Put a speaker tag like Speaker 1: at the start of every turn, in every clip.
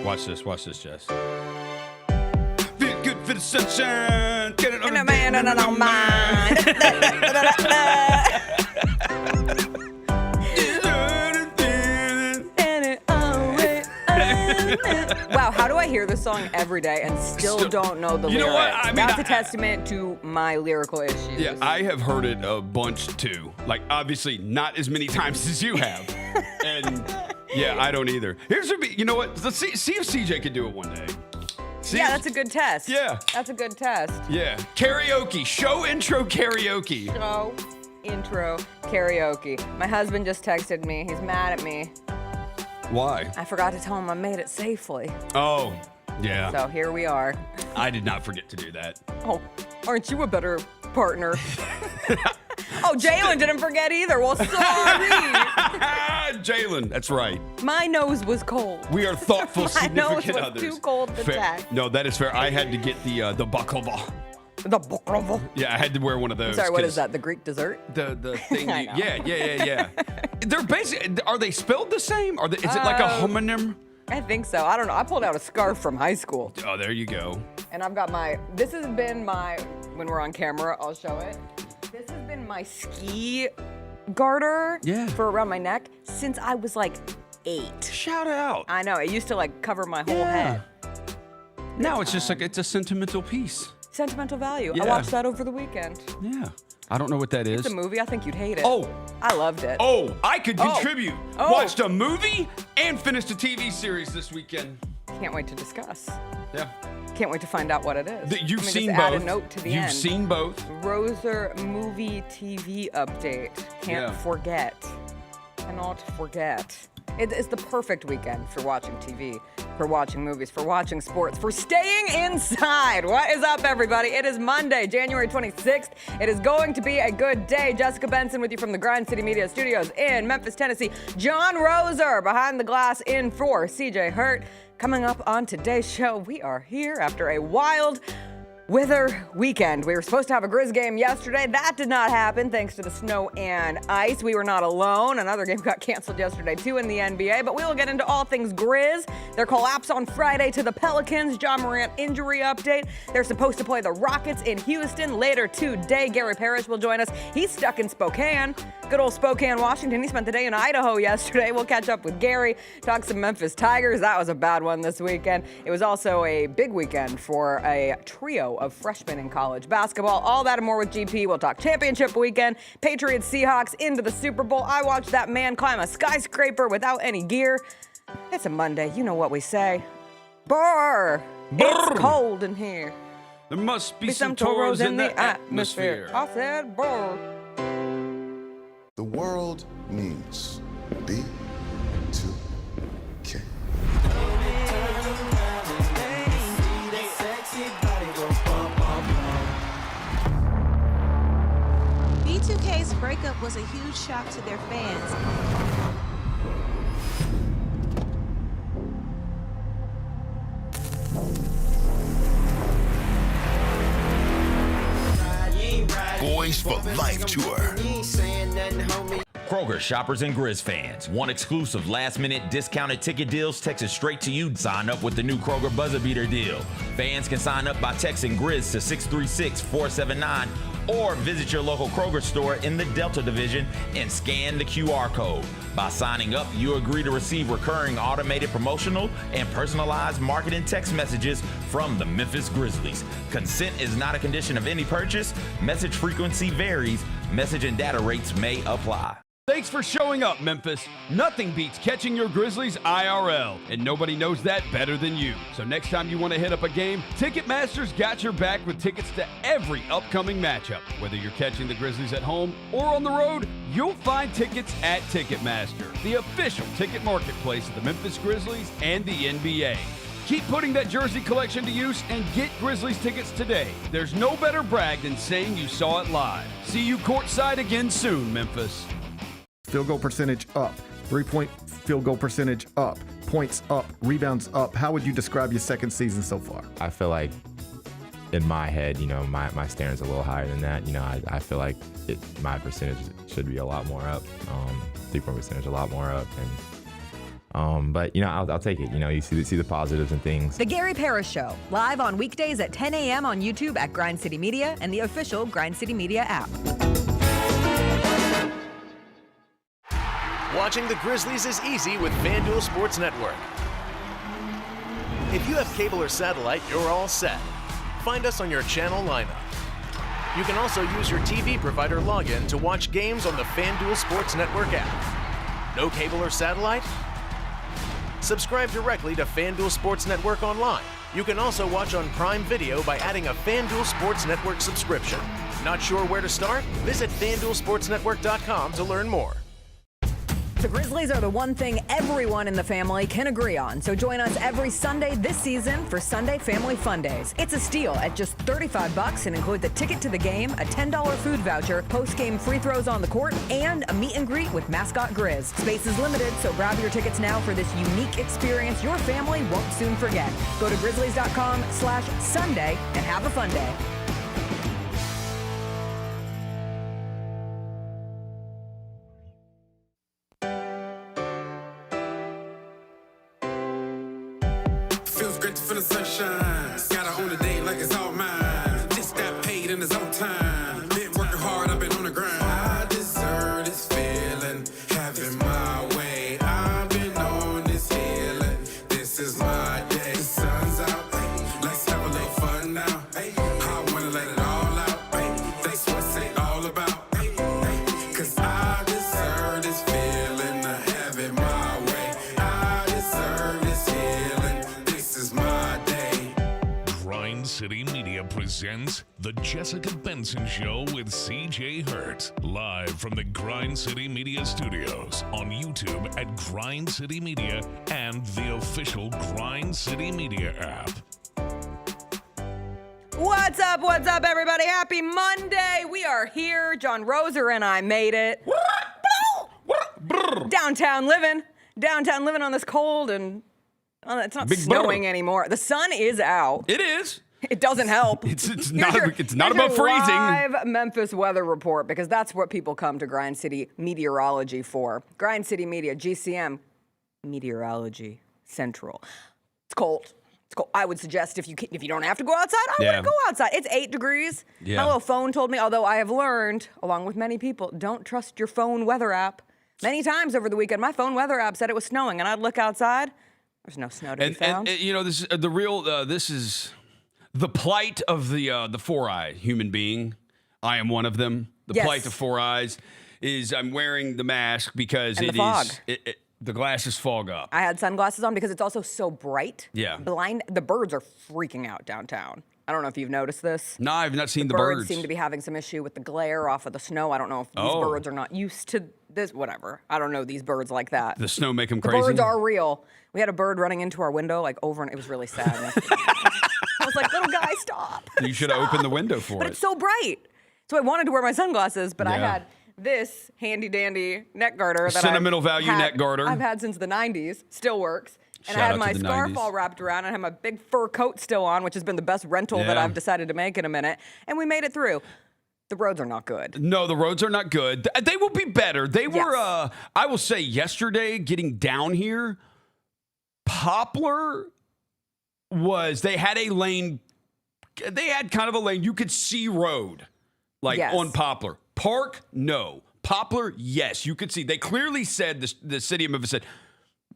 Speaker 1: Watch this, Jess. Feel good for the sunshine. Get it on the
Speaker 2: man, I don't mind. Wow, how do I hear this song every day and still don't know the lyrics?
Speaker 1: You know what? I mean,
Speaker 2: that's a testament to my lyrical issues.
Speaker 1: Yeah, I have heard it a bunch too. Like, obviously, not as many times as you have. And yeah, I don't either. You know what? Let's see if CJ could do it one day.
Speaker 2: That's a good test.
Speaker 1: Yeah.
Speaker 2: That's a good test.
Speaker 1: Yeah. Karaoke. Show intro karaoke.
Speaker 2: Show intro karaoke. My husband just texted me. He's mad at me.
Speaker 1: Why?
Speaker 2: I forgot to tell him I made it safely.
Speaker 1: Oh, yeah.
Speaker 2: So here we are.
Speaker 1: I did not forget to do that.
Speaker 2: Oh, aren't you a better partner? Oh, Jalen didn't forget either. Well, sorry.
Speaker 1: Jalen, that's right.
Speaker 2: My nose was cold.
Speaker 1: We are thoughtful, significant
Speaker 2: My nose was
Speaker 1: others.
Speaker 2: too cold to
Speaker 1: fair.
Speaker 2: text.
Speaker 1: No, that is fair. I had to get the baklava.
Speaker 2: The baklava.
Speaker 1: Yeah, I had to wear one of those.
Speaker 2: Sorry, what is that? The Greek dessert?
Speaker 1: The thing.
Speaker 2: I know.
Speaker 1: Yeah. They're basically. Are they spelled the same? Is it like a homonym?
Speaker 2: I think so. I don't know. I pulled out a scarf from high school.
Speaker 1: Oh, there you go.
Speaker 2: And I've got this has been when we're on camera, I'll show it. This has been my ski garter for around my neck since I was like 8.
Speaker 1: Shout out.
Speaker 2: I know. It used to like cover my whole head.
Speaker 1: Now it's just like it's a sentimental piece.
Speaker 2: Sentimental value.
Speaker 1: Yeah.
Speaker 2: I watched that over the weekend.
Speaker 1: Yeah. I don't know what that is.
Speaker 2: It's a movie. I think you'd hate it.
Speaker 1: Oh.
Speaker 2: I loved it.
Speaker 1: Oh, I could contribute.
Speaker 2: Oh.
Speaker 1: Watched a movie and finished a TV series this weekend.
Speaker 2: Can't wait to discuss.
Speaker 1: Yeah.
Speaker 2: Can't wait to find out what it is.
Speaker 1: You've seen
Speaker 2: just
Speaker 1: both.
Speaker 2: Add a note to the end.
Speaker 1: You've seen both.
Speaker 2: Roser movie TV update. Can't forget. Cannot forget. It's the perfect weekend for watching TV, for watching movies, for watching sports, for staying inside. What is up, everybody? It is Monday, January 26th. It is going to be a good day. Jessica Benson with you from the Grind City Media Studios in Memphis, Tennessee. John Roser behind the glass in for CJ Hurt. Coming up on today's show, we are here after a wild weather weekend. We were supposed to have a Grizz game yesterday. That did not happen thanks to the snow and ice. We were not alone. Another game got canceled yesterday too in the NBA, but we will get into all things Grizz. Their collapse on Friday to the Pelicans. John Morant injury update. They're supposed to play the Rockets in Houston later today. Gary Parrish will join us. He's stuck in Spokane. Good old Spokane, Washington. He spent the day in Idaho yesterday. We'll catch up with Gary, talk some Memphis Tigers. That was a bad one this weekend. It was also a big weekend for a trio of freshmen in college basketball. All that and more with GP. We'll talk championship weekend, Patriots, Seahawks into the Super Bowl. I watched that man climb a skyscraper without any gear. It's a Monday. You know what we say. Brr! It's cold in here.
Speaker 1: There must be some toros in the atmosphere.
Speaker 2: I said brr.
Speaker 3: The world needs B2K.
Speaker 4: B2K's breakup was a huge shock to their fans.
Speaker 3: Boys for Life Tour.
Speaker 5: Kroger shoppers and Grizz fans. Want exclusive last-minute discounted ticket deals texted straight to you? Sign up with the new Kroger Buzzer Beater deal. Fans can sign up by texting Grizz to 636-479 or visit your local Kroger store in the Delta Division and scan the QR code. By signing up, you agree to receive recurring automated promotional and personalized marketing text messages from the Memphis Grizzlies. Consent is not a condition of any purchase. Message frequency varies. Message and data rates may apply.
Speaker 1: Thanks for showing up, Memphis. Nothing beats catching your Grizzlies IRL, and nobody knows that better than you. So next time you want to hit up a game, Ticketmaster's got your back with tickets to every upcoming matchup. Whether you're catching the Grizzlies at home or on the road, you'll find tickets at Ticketmaster, the official ticket marketplace of the Memphis Grizzlies and the NBA. Keep putting that jersey collection to use and get Grizzlies tickets today. There's no better brag than saying you saw it live. See you courtside again soon, Memphis.
Speaker 6: Field goal percentage up, 3-point field goal percentage up, points up, rebounds up. How would you describe your second season so far?
Speaker 7: I feel like in my head, my standard's a little higher than that. I feel like my percentage should be a lot more up, 3-point percentage a lot more up, But I'll take it. You see the positives and things.
Speaker 8: The Gary Parrish Show, live on weekdays at 10 a.m. on YouTube at Grind City Media and the official Grind City Media app.
Speaker 9: Watching the Grizzlies is easy with FanDuel Sports Network. If you have cable or satellite, you're all set. Find us on your channel lineup. You can also use your TV provider login to watch games on the FanDuel Sports Network app. No cable or satellite? Subscribe directly to FanDuel Sports Network online. You can also watch on Prime Video by adding a FanDuel Sports Network subscription. Not sure where to start? Visit FanDuelSportsNetwork.com to learn more.
Speaker 8: The Grizzlies are the one thing everyone in the family can agree on, so join us every Sunday this season for Sunday Family Fun Days. It's a steal at just $35 and includes a ticket to the game, a $10 food voucher, post-game free throws on the court, and a meet and greet with mascot Grizz. Space is limited, so grab your tickets now for this unique experience your family won't soon forget. Go to grizzlies.com/Sunday and have a fun day.
Speaker 10: Feels great to feel the sunshine. Gotta own the day like it's all mine. Just got paid in his own time. Been working hard, I've been on the grind. I deserve this feeling, having my way. I've been on this healing. This is my day. The sun's out, let's have a little fun now. I wanna let it all out. That's what it's all about. Cause I deserve this feeling, having my way. I deserve this healing. This is my day.
Speaker 11: Grind City Media presents The Jessica Benson Show with CJ Hurt. Live from the Grind City Media Studios on YouTube at Grind City Media and the official Grind City Media app.
Speaker 2: What's up, everybody? Happy Monday. We are here. John Roser and I made it. Downtown living on this cold and it's not
Speaker 1: Big
Speaker 2: snowing
Speaker 1: brr.
Speaker 2: anymore. The sun is out.
Speaker 1: It is.
Speaker 2: It doesn't help.
Speaker 1: It's
Speaker 2: Here's
Speaker 1: not
Speaker 2: your
Speaker 1: about freezing.
Speaker 2: Live Memphis weather report, because that's what people come to Grind City Meteorology for. Grind City Media, GCM, Meteorology Central. It's cold. It's cold. I would suggest if you don't have to go outside, I wouldn't go outside. It's 8 degrees.
Speaker 1: Yeah.
Speaker 2: My little phone told me, although I have learned, along with many people, don't trust your phone weather app. Many times over the weekend, my phone weather app said it was snowing, and I'd look outside. There's no snow to be found.
Speaker 1: And this is the real. This is the plight of the four-eye human being. I am one of them. The
Speaker 2: Yes.
Speaker 1: plight of four eyes is I'm wearing the mask because
Speaker 2: And
Speaker 1: it
Speaker 2: the fog.
Speaker 1: is the glasses fog up.
Speaker 2: I had sunglasses on because it's also so bright.
Speaker 1: Yeah.
Speaker 2: The birds are freaking out downtown. I don't know if you've noticed this.
Speaker 1: No, I've not seen the
Speaker 2: Birds
Speaker 1: birds.
Speaker 2: seem to be having some issue with the glare off of the snow. I don't know if these birds are not used to this. Whatever. I don't know these birds like that.
Speaker 1: The snow make them
Speaker 2: The
Speaker 1: crazy.
Speaker 2: birds are real. We had a bird running into our window over, and it was really sad. I was like, little guy, stop.
Speaker 1: You should have opened the window for
Speaker 2: But
Speaker 1: it.
Speaker 2: it's so bright. So I wanted to wear my sunglasses, but I
Speaker 1: Yeah.
Speaker 2: had this handy dandy neck garter that
Speaker 1: Sentimental value neck garter.
Speaker 2: I've had since the 90s, still works. And
Speaker 1: Shout
Speaker 2: I
Speaker 1: out
Speaker 2: had
Speaker 1: to
Speaker 2: my
Speaker 1: the
Speaker 2: scarf
Speaker 1: 90s.
Speaker 2: all wrapped around, and I had my big fur coat still on, which has been the best rental that
Speaker 1: Yeah.
Speaker 2: I've decided to make in a minute. And we made it through. The roads are not good.
Speaker 1: No, the roads are not good. They will be better. They were,
Speaker 2: Yes.
Speaker 1: I will say, yesterday getting down here, Poplar they had a lane. They had kind of a lane. You could see road, like
Speaker 2: Yes.
Speaker 1: on Poplar. Park, no. Poplar, yes. You could see. They clearly said, the city of Memphis said,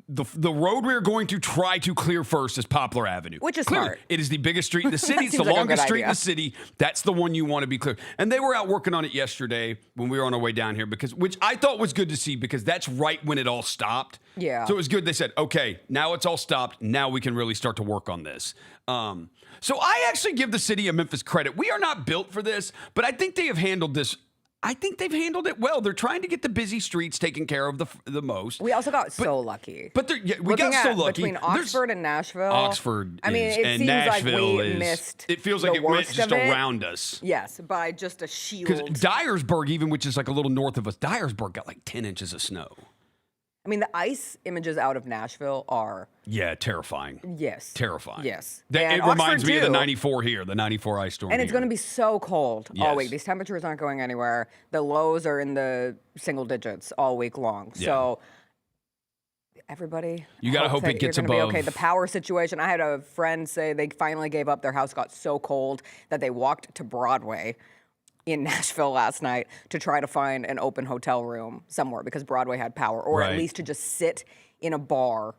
Speaker 1: the road we're going to try to clear first is Poplar Avenue.
Speaker 2: Which is
Speaker 1: Clearly,
Speaker 2: smart.
Speaker 1: it is the biggest street in the city. It's the
Speaker 2: Seems like a
Speaker 1: longest
Speaker 2: good
Speaker 1: street in
Speaker 2: idea.
Speaker 1: the city. That's the one you want to be clear. And they were out working on it yesterday when we were on our way down here, which I thought was good to see, because that's right when it all stopped.
Speaker 2: Yeah.
Speaker 1: So it was good. They said, okay, now it's all stopped. Now we can really start to work on this. So I actually give the city of Memphis credit. We are not built for this, but I think they have handled this. I think they've handled it well. They're trying to get the busy streets taken care of the most.
Speaker 2: We also got so lucky.
Speaker 1: But we
Speaker 2: Looking
Speaker 1: got so
Speaker 2: at
Speaker 1: lucky.
Speaker 2: between Oxford and Nashville.
Speaker 1: Oxford
Speaker 2: I mean,
Speaker 1: is,
Speaker 2: it
Speaker 1: and
Speaker 2: seems
Speaker 1: Nashville
Speaker 2: like we
Speaker 1: is.
Speaker 2: missed
Speaker 1: It feels
Speaker 2: the
Speaker 1: like it went
Speaker 2: worst
Speaker 1: just
Speaker 2: of it.
Speaker 1: around us.
Speaker 2: Yes, by just a
Speaker 1: Because
Speaker 2: shield.
Speaker 1: Dyersburg, even, which is like a little north of us, Dyersburg got like 10 inches of snow.
Speaker 2: I mean, the ice images out of Nashville are,
Speaker 1: Yeah, terrifying.
Speaker 2: yes.
Speaker 1: Terrifying.
Speaker 2: Yes.
Speaker 1: It
Speaker 2: And
Speaker 1: reminds
Speaker 2: Oxford,
Speaker 1: me of the
Speaker 2: too.
Speaker 1: 94 here, the 94 ice storm.
Speaker 2: And it's
Speaker 1: here.
Speaker 2: going to be so cold all
Speaker 1: Yes.
Speaker 2: week. These temperatures aren't going anywhere. The lows are in the single digits all week long.
Speaker 1: Yeah.
Speaker 2: So everybody.
Speaker 1: You got to hope
Speaker 2: that
Speaker 1: it gets
Speaker 2: you're gonna
Speaker 1: above.
Speaker 2: be okay. The power situation. I had a friend say they finally gave up. Their house got so cold that they walked to Broadway in Nashville last night to try to find an open hotel room somewhere because Broadway had power, or at least to just sit in a bar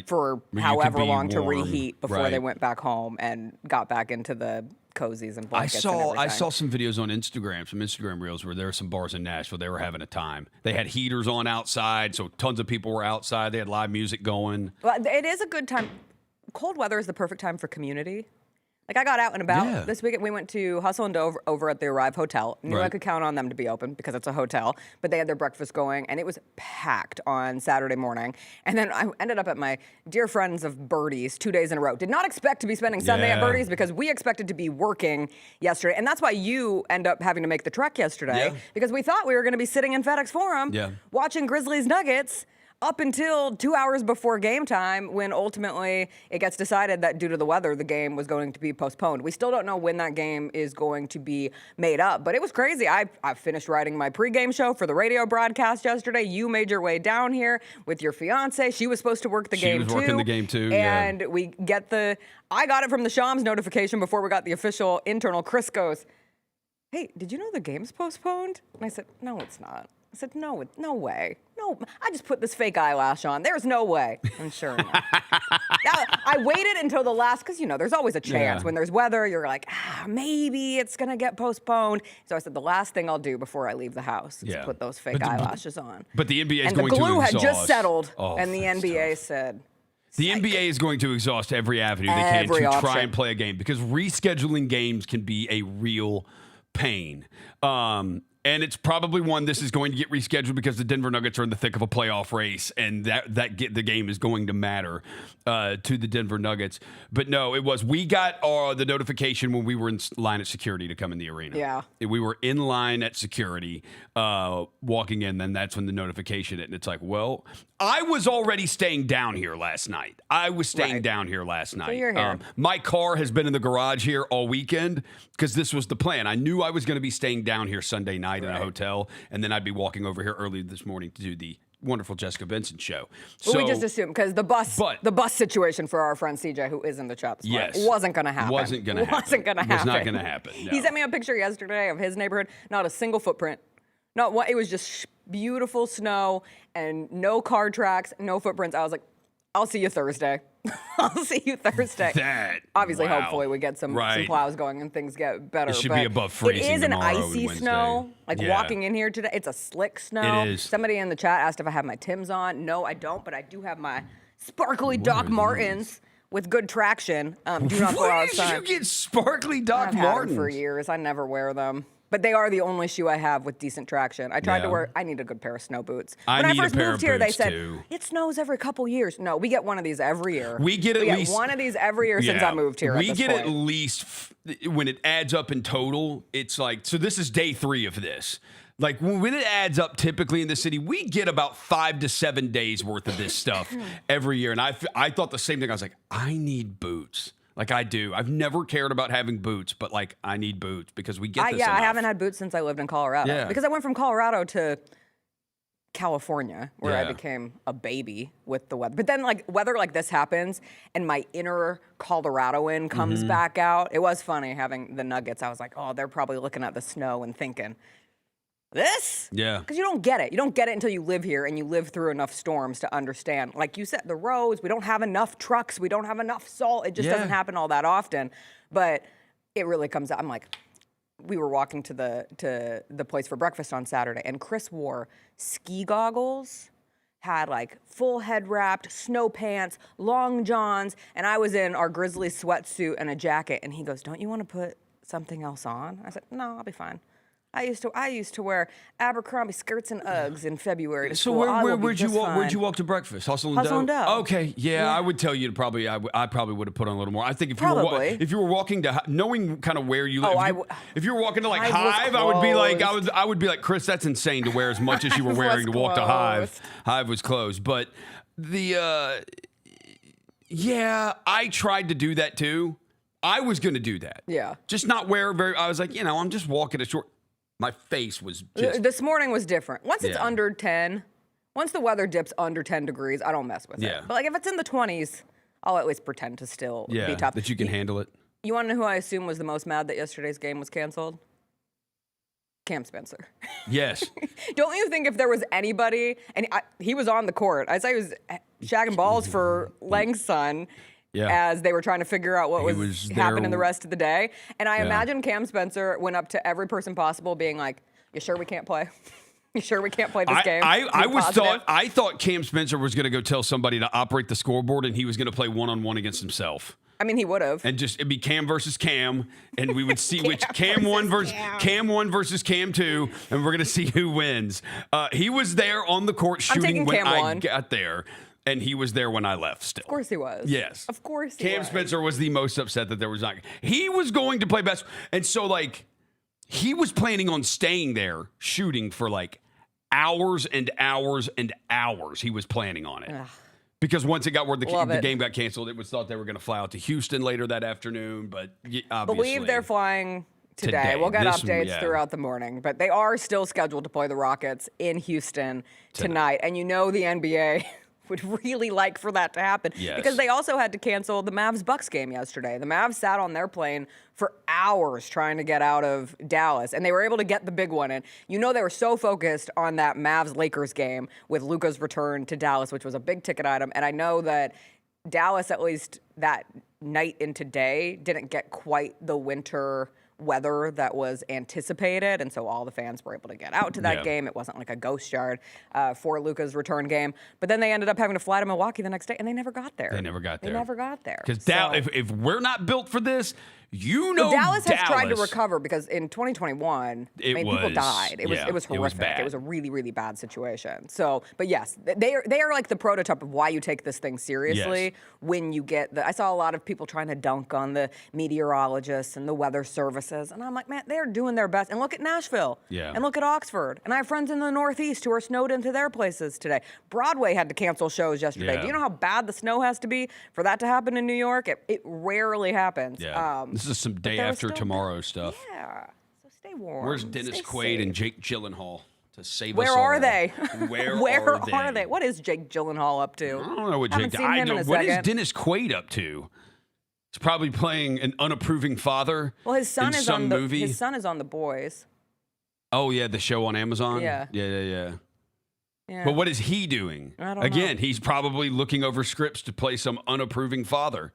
Speaker 2: for however long to reheat before they went back home and got back into the cozies and blankets and everything.
Speaker 1: I saw some videos on Instagram, some Instagram reels where there were some bars in Nashville. They were having a time. They had heaters on outside, so tons of people were outside. They had live music going.
Speaker 2: Well, it is a good time. Cold weather is the perfect time for community. Like, I got out and about this weekend. We went to Hustle and Dove over at the Arrive Hotel. Knew I could count on them to be open because it's a hotel. But they had their breakfast going, and it was packed on Saturday morning. And then I ended up at my dear friends of Birdie's 2 days in a row. Did not expect to be spending Sunday at Birdie's because we expected to be working yesterday. And that's why you end up having to make the trek yesterday because we thought we were going to be sitting in FedEx Forum watching Grizzlies Nuggets up until 2 hours before game time, when ultimately it gets decided that due to the weather, the game was going to be postponed. We still don't know when that game is going to be made up, but it was crazy. I finished writing my pregame show for the radio broadcast yesterday. You made your way down here with your fiance. She was supposed to work the game too.
Speaker 1: She was working the game too,
Speaker 2: and we get I got it from the Clmbs notification before we got the official internal. Chris goes, "Hey, did you know the game's postponed?" And I said, "No, it's not." I said, no way. No, I just put this fake eyelash on. There's no way. And sure enough. I waited until the last, because, there's always a chance. When there's weather, you're like, maybe it's going to get postponed. So I said, the last thing I'll do before I leave the house is put those fake eyelashes on.
Speaker 1: But the NBA is
Speaker 2: and
Speaker 1: going
Speaker 2: the
Speaker 1: to
Speaker 2: glue
Speaker 1: exhaust.
Speaker 2: had just settled, and the NBA
Speaker 1: tough.
Speaker 2: said...
Speaker 1: The NBA is going to exhaust every avenue they can to try and play a game, because rescheduling games can be a real pain. And it's probably one this is going to get rescheduled because the Denver Nuggets are in the thick of a playoff race, and the game is going to matter to the Denver Nuggets. But no, we got the notification when we were in line at security to come in the arena.
Speaker 2: Yeah.
Speaker 1: We were in line at security walking in, then that's when the notification hit. And it's like, well, I was already staying down here last night. So
Speaker 2: you're here.
Speaker 1: My car has been in the garage here all weekend because this was the plan. I knew I was going to be staying down here Sunday night in a hotel, and then I'd be walking over here early this morning to do the wonderful Jessica Benson show.
Speaker 2: So we just assumed, because the bus situation for our friend CJ, who is in the chat this morning, wasn't going to happen.
Speaker 1: Was not going to happen. No.
Speaker 2: He sent me a picture yesterday of his neighborhood, not a single footprint. It was just beautiful snow and no car tracks, no footprints. I was like, I'll see you Thursday. Obviously, hopefully, we get some plows going and things get better.
Speaker 1: It should be above freezing.
Speaker 2: It is an icy
Speaker 1: Wednesday.
Speaker 2: snow. Walking in here today, it's a slick snow.
Speaker 1: It is.
Speaker 2: Somebody in the chat asked if I have my Timbs on. No, I don't, but I do have my sparkly Doc Martens with good traction. Do not go outside.
Speaker 1: Where did you get sparkly Doc
Speaker 2: I've
Speaker 1: Martens?
Speaker 2: had them for years. I never wear them. But they are the only shoe I have with decent traction. I tried to wear. I need a good pair of snow boots. When I first moved here, they said it snows every couple years. No, we get one of these every year.
Speaker 1: We get
Speaker 2: one of these every year since I moved here.
Speaker 1: We get at least when it adds up in total. It's like, so this is day 3 of this. Like, when it adds up typically in the city, we get about 5 to 7 days worth of this stuff every year. And I thought the same thing. I was like, I need boots. Like, I do. I've never cared about having boots, but, like, I need boots because we get this enough.
Speaker 2: I haven't had boots since I lived in Colorado.
Speaker 1: Yeah.
Speaker 2: Because I went from Colorado to California, where I became a baby with the weather. But then, like, weather like this happens, and my inner Coloradoan comes back out. It was funny having the Nuggets. I was like, oh, they're probably looking at the snow and thinking, this?
Speaker 1: Yeah.
Speaker 2: Because you don't get it. You don't get it until you live here and you live through enough storms to understand. Like you said, the roads, we don't have enough trucks. We don't have enough salt. It just doesn't happen all that often. But it really comes out. I'm like, we were walking to the place for breakfast on Saturday, and Chris wore ski goggles, had like full head wrapped, snow pants, long johns, and I was in our Grizzlies sweatsuit and a jacket. And he goes, don't you want to put something else on? I said, no, I'll be fine. I used to wear Abercrombie skirts and Uggs in February to school.
Speaker 1: So where'd you walk to breakfast? Hustle and Dove? Okay, yeah, I would tell you to I probably would have put on a little more. I think if you were walking to, knowing kind of where you live, if you were walking to like Hive, I would be like, Chris, that's insane to wear as much as you were wearing to walk to Hive. Hive was closed, but I tried to do that too. I was going to do that.
Speaker 2: Yeah.
Speaker 1: Just not wear I was like, I'm just walking a short. My face was just...
Speaker 2: This morning was different. Once it's under 10, Once the weather dips under 10 degrees, I don't mess with it. But like if it's in the 20s, I'll at least pretend to still be tough.
Speaker 1: That you can handle it.
Speaker 2: You want to know who I assume was the most mad that yesterday's game was canceled? Cam Spencer.
Speaker 1: Yes.
Speaker 2: Don't you think if there was anybody, and he was on the court, I saw he was shagging balls for Lang's son as they were trying to figure out what was happening the rest of the day. And I imagine Cam Spencer went up to every person possible being like, you sure we can't play? You sure we can't play this game?
Speaker 1: I thought Cam Spencer was going to go tell somebody to operate the scoreboard and he was going to play one-on-one against himself.
Speaker 2: I mean, he would have.
Speaker 1: And just it'd be Cam versus Cam, and we would see which Cam 1 versus Cam 2, and we're gonna see who wins. He was there on the court shooting when I got there, and he was there when I left. Still,
Speaker 2: of course he was.
Speaker 1: Yes,
Speaker 2: of course.
Speaker 1: Cam Spencer was the most upset that there was not. He was going to play best, and so like he was planning on staying there shooting for like hours and hours and hours. He was planning on it. Ugh. Because once it got word the game got canceled, it was thought they were going to fly out to Houston later that afternoon. But obviously,
Speaker 2: believe they're flying today. We'll get updates throughout the morning. But they are still scheduled to play the Rockets in Houston tonight. And you know the NBA would really like for that to happen.
Speaker 1: Yes.
Speaker 2: Because they also had to cancel the Mavs-Bucks game yesterday. The Mavs sat on their plane for hours trying to get out of Dallas, and they were able to get the big one in. You know they were so focused on that Mavs-Lakers game with Luka's return to Dallas, which was a big-ticket item, and I know that Dallas, at least that night into day, didn't get quite the winter weather that was anticipated, and so all the fans were able to get out to that game. It wasn't like a ghost yard for Luka's return game, but then they ended up having to fly to Milwaukee the next day, and they never got there.
Speaker 1: They never got there.
Speaker 2: Because
Speaker 1: if we're not built for this,
Speaker 2: Dallas has tried to recover because in 2021, people died. It was horrific. It was a really, really bad situation. So, but yes, they are like the prototype of why you take this thing seriously when you get I saw a lot of people trying to dunk on the meteorologists and the weather services, and I'm like, man, they're doing their best. And look at Nashville. And look at Oxford. And I have friends in the Northeast who are snowed into their places today. Broadway had to cancel shows yesterday. Do you know how bad the snow has to be for that to happen in New York? It rarely happens.
Speaker 1: This is some day after tomorrow stuff.
Speaker 2: Yeah, so stay warm.
Speaker 1: Where's Dennis Quaid and Jake Gyllenhaal to save us
Speaker 2: Where
Speaker 1: all?
Speaker 2: are they?
Speaker 1: Where are they?
Speaker 2: What is Jake Gyllenhaal up to?
Speaker 1: I don't know what What is Dennis Quaid up to? He's probably playing an unapproving father.
Speaker 2: Well, his son
Speaker 1: in
Speaker 2: is
Speaker 1: some
Speaker 2: on
Speaker 1: movie.
Speaker 2: His son is on The Boys.
Speaker 1: Oh yeah, the show on Amazon.
Speaker 2: Yeah.
Speaker 1: But what is he doing?
Speaker 2: I don't
Speaker 1: know. He's probably looking over scripts to play some unapproving father.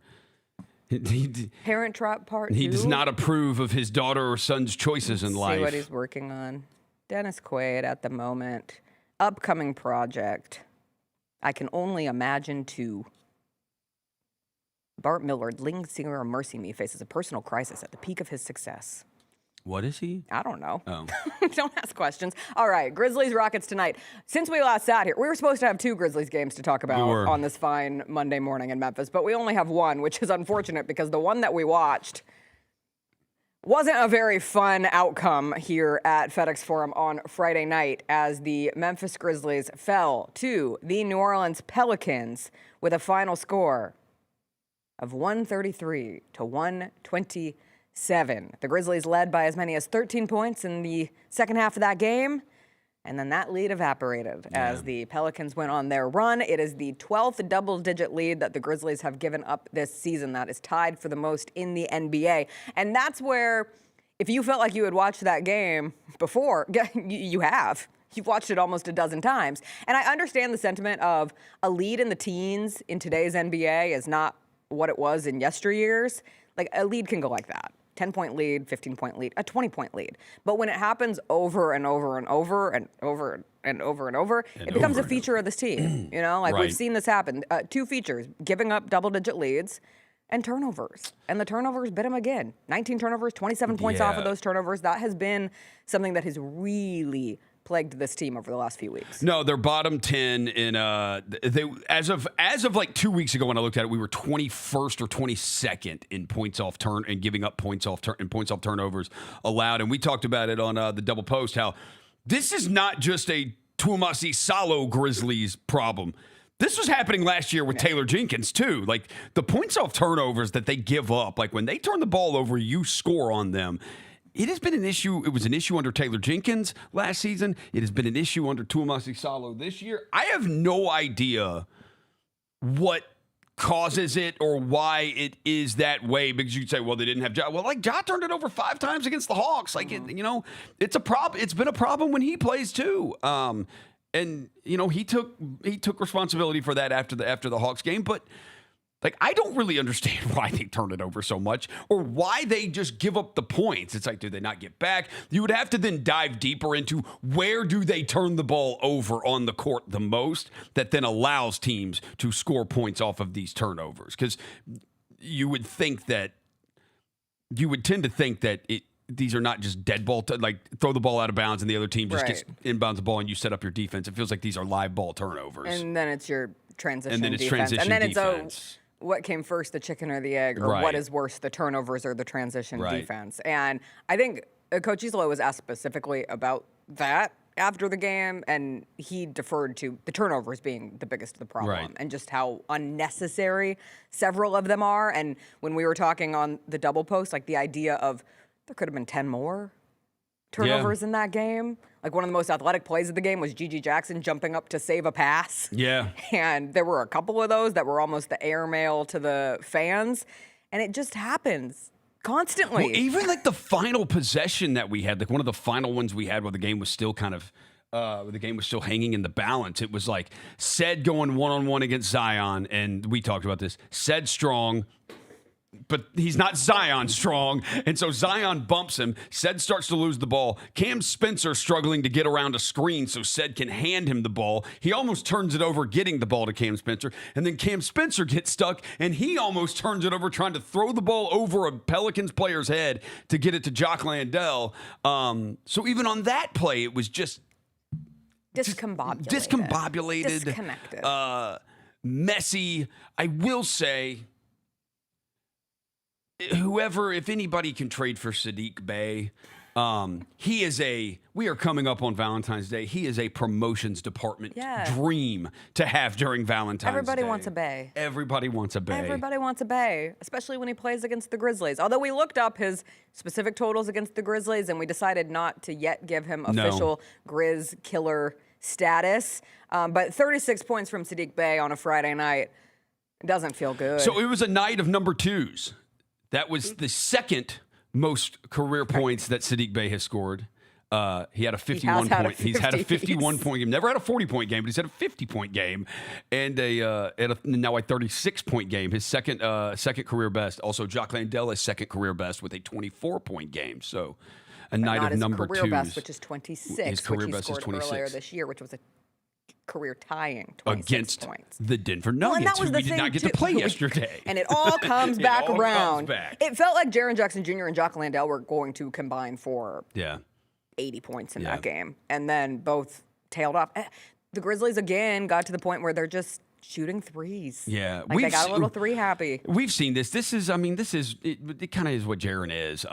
Speaker 2: Parent Trap Part 2.
Speaker 1: He does not approve of his daughter or son's choices in life.
Speaker 2: See what he's working on. Dennis Quaid at the moment. Upcoming project. I Can Only Imagine 2. Bart Millard, lead singer of Mercy Me, faces a personal crisis at the peak of his success.
Speaker 1: What is he?
Speaker 2: I don't know.
Speaker 1: Oh.
Speaker 2: Don't ask questions. All right, Grizzlies Rockets tonight. Since we last sat here, we were supposed to have 2 Grizzlies games to talk about on this fine Monday morning in Memphis, but we only have 1, which is unfortunate because the one that we watched wasn't a very fun outcome here at FedEx Forum on Friday night as the Memphis Grizzlies fell to the New Orleans Pelicans with a final score of 133 to 127. The Grizzlies led by as many as 13 points in the second half of that game, and then that lead evaporated as the Pelicans went on their run. It is the 12th double-digit lead that the Grizzlies have given up this season. That is tied for the most in the NBA, and that's where, if you felt like you had watched that game before, you have. You've watched it almost a dozen times, and I understand the sentiment of a lead in the teens in today's NBA is not what it was in yesteryears. Like, a lead can go like that. 10-point lead, 15-point lead, a 20-point lead. But when it happens over and over and over and over and over and over, it becomes a feature of this team. You know, like we've seen this happen. 2 features, giving up double-digit leads and turnovers. And the turnovers bit him again. 19 turnovers, 27 points off of those turnovers. That has been something that has really plagued this team over the last few weeks.
Speaker 1: No, they're bottom 10 in as of like 2 weeks ago when I looked at it, we were 21st or 22nd in points off turn and giving up points off turnovers allowed. And we talked about it on the double post how this is not just a Tuamasi Salo Grizzlies problem. This was happening last year with Taylor Jenkins, too. Like, the points off turnovers that they give up, like when they turn the ball over, you score on them. it has been an issue. It was an issue under Taylor Jenkins last season. It has been an issue under Tuamasi Salo this year. I have no idea what causes it or why it is that way, because you'd say, well, they didn't have Ja. Well, like, Ja turned it over 5 times against the Hawks. Like, it's a problem. It's been a problem when he plays too. And he took responsibility for that after the Hawks game, but like, I don't really understand why they turn it over so much or why they just give up the points. It's like, do they not get back? You would have to then dive deeper into where do they turn the ball over on the court the most that then allows teams to score points off of these turnovers. Because you would tend to think that these are not just dead ball, like throw the ball out of bounds and the other team just gets inbounds the ball and you set up your defense. It feels like these are live ball turnovers.
Speaker 2: And then it's your transition
Speaker 1: and then it's
Speaker 2: defense.
Speaker 1: transition
Speaker 2: and then
Speaker 1: defense.
Speaker 2: What came first, the chicken or the egg, or what is worse, the turnovers or the transition defense? And I think Coach Isolo was asked specifically about that after the game, and he deferred to the turnovers being the biggest of the problem and just how unnecessary several of them are. And when we were talking on the double post, like the idea of there could have been 10 more turnovers in that game. Like one of the most athletic plays of the game was Gigi Jackson jumping up to save a pass.
Speaker 1: Yeah.
Speaker 2: And there were a couple of those that were almost the airmail to the fans. And it just happens constantly.
Speaker 1: Well, even like the final possession that we had, like one of the final ones we had where the game was still kind of, the game was still hanging in the balance. It was like Ced going one-on-one against Zion. And we talked about this. Ced strong, but he's not Zion strong, and so Zion bumps him. Ced starts to lose the ball. Cam Spencer struggling to get around a screen so Ced can hand him the ball. He almost turns it over getting the ball to Cam Spencer, and then Cam Spencer gets stuck, and he almost turns it over trying to throw the ball over a Pelicans player's head to get it to Jock Landale. So even on that play, it was just
Speaker 2: discombobulated.
Speaker 1: Disconnected. Messy. I will say, if anybody can trade for Saddiq Bey, we are coming up on Valentine's Day. He is a promotions department dream to have during Valentine's Day.
Speaker 2: Everybody wants a Bey.
Speaker 1: Everybody wants a Bey.
Speaker 2: Everybody wants a Bey, especially when he plays against the Grizzlies. Although we looked up his specific totals against the Grizzlies and we decided not to yet give him official Grizz killer status. But 36 points from Saddiq Bey on a Friday night doesn't feel good.
Speaker 1: So it was a night of number twos. That was the second most career points that Saddiq Bey has scored. He had a 51 point. He's had a 51 point game. Never had a 40-point game, but he's had a 50-point game and now a 36-point game. His second career best. Also, Jock Landale's second career best with a 24-point game. So a night of number twos.
Speaker 2: His career best, which is 26,
Speaker 1: his career
Speaker 2: which he
Speaker 1: best
Speaker 2: scored
Speaker 1: is 26.
Speaker 2: earlier this year, which was a career-tying 26
Speaker 1: against
Speaker 2: points.
Speaker 1: the Denver Nuggets, who we did not get to play yesterday.
Speaker 2: And it all comes back around.
Speaker 1: Comes back.
Speaker 2: It felt like Jaren Jackson Jr. and Jock Landale were going to combine for 80 points in that game, and then both tailed off. The Grizzlies, again, got to the point where they're just shooting threes.
Speaker 1: Yeah.
Speaker 2: Like they got a little three happy.
Speaker 1: We've seen this. It kind of is what Jaren is.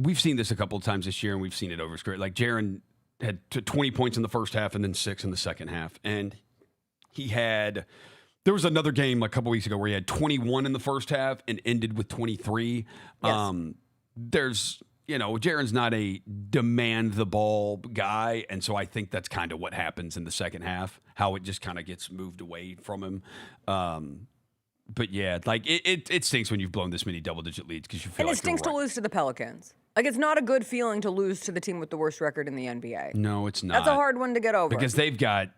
Speaker 1: We've seen this a couple of times this year, and we've seen it over his career. Like, Jaren had 20 points in the first half and then 6 in the second half. And there was another game like a couple weeks ago where he had 21 in the first half and ended with 23. Yes. Jaren's not a demand the ball guy. And so I think that's kind of what happens in the second half, how it just kind of gets moved away from him. But yeah, like it stinks when you've blown this many double-digit leads because you feel like
Speaker 2: it stinks to lose to the Pelicans. Like, it's not a good feeling to lose to the team with the worst record in the NBA.
Speaker 1: No, it's not.
Speaker 2: That's a hard one to get over.
Speaker 1: Because they've got...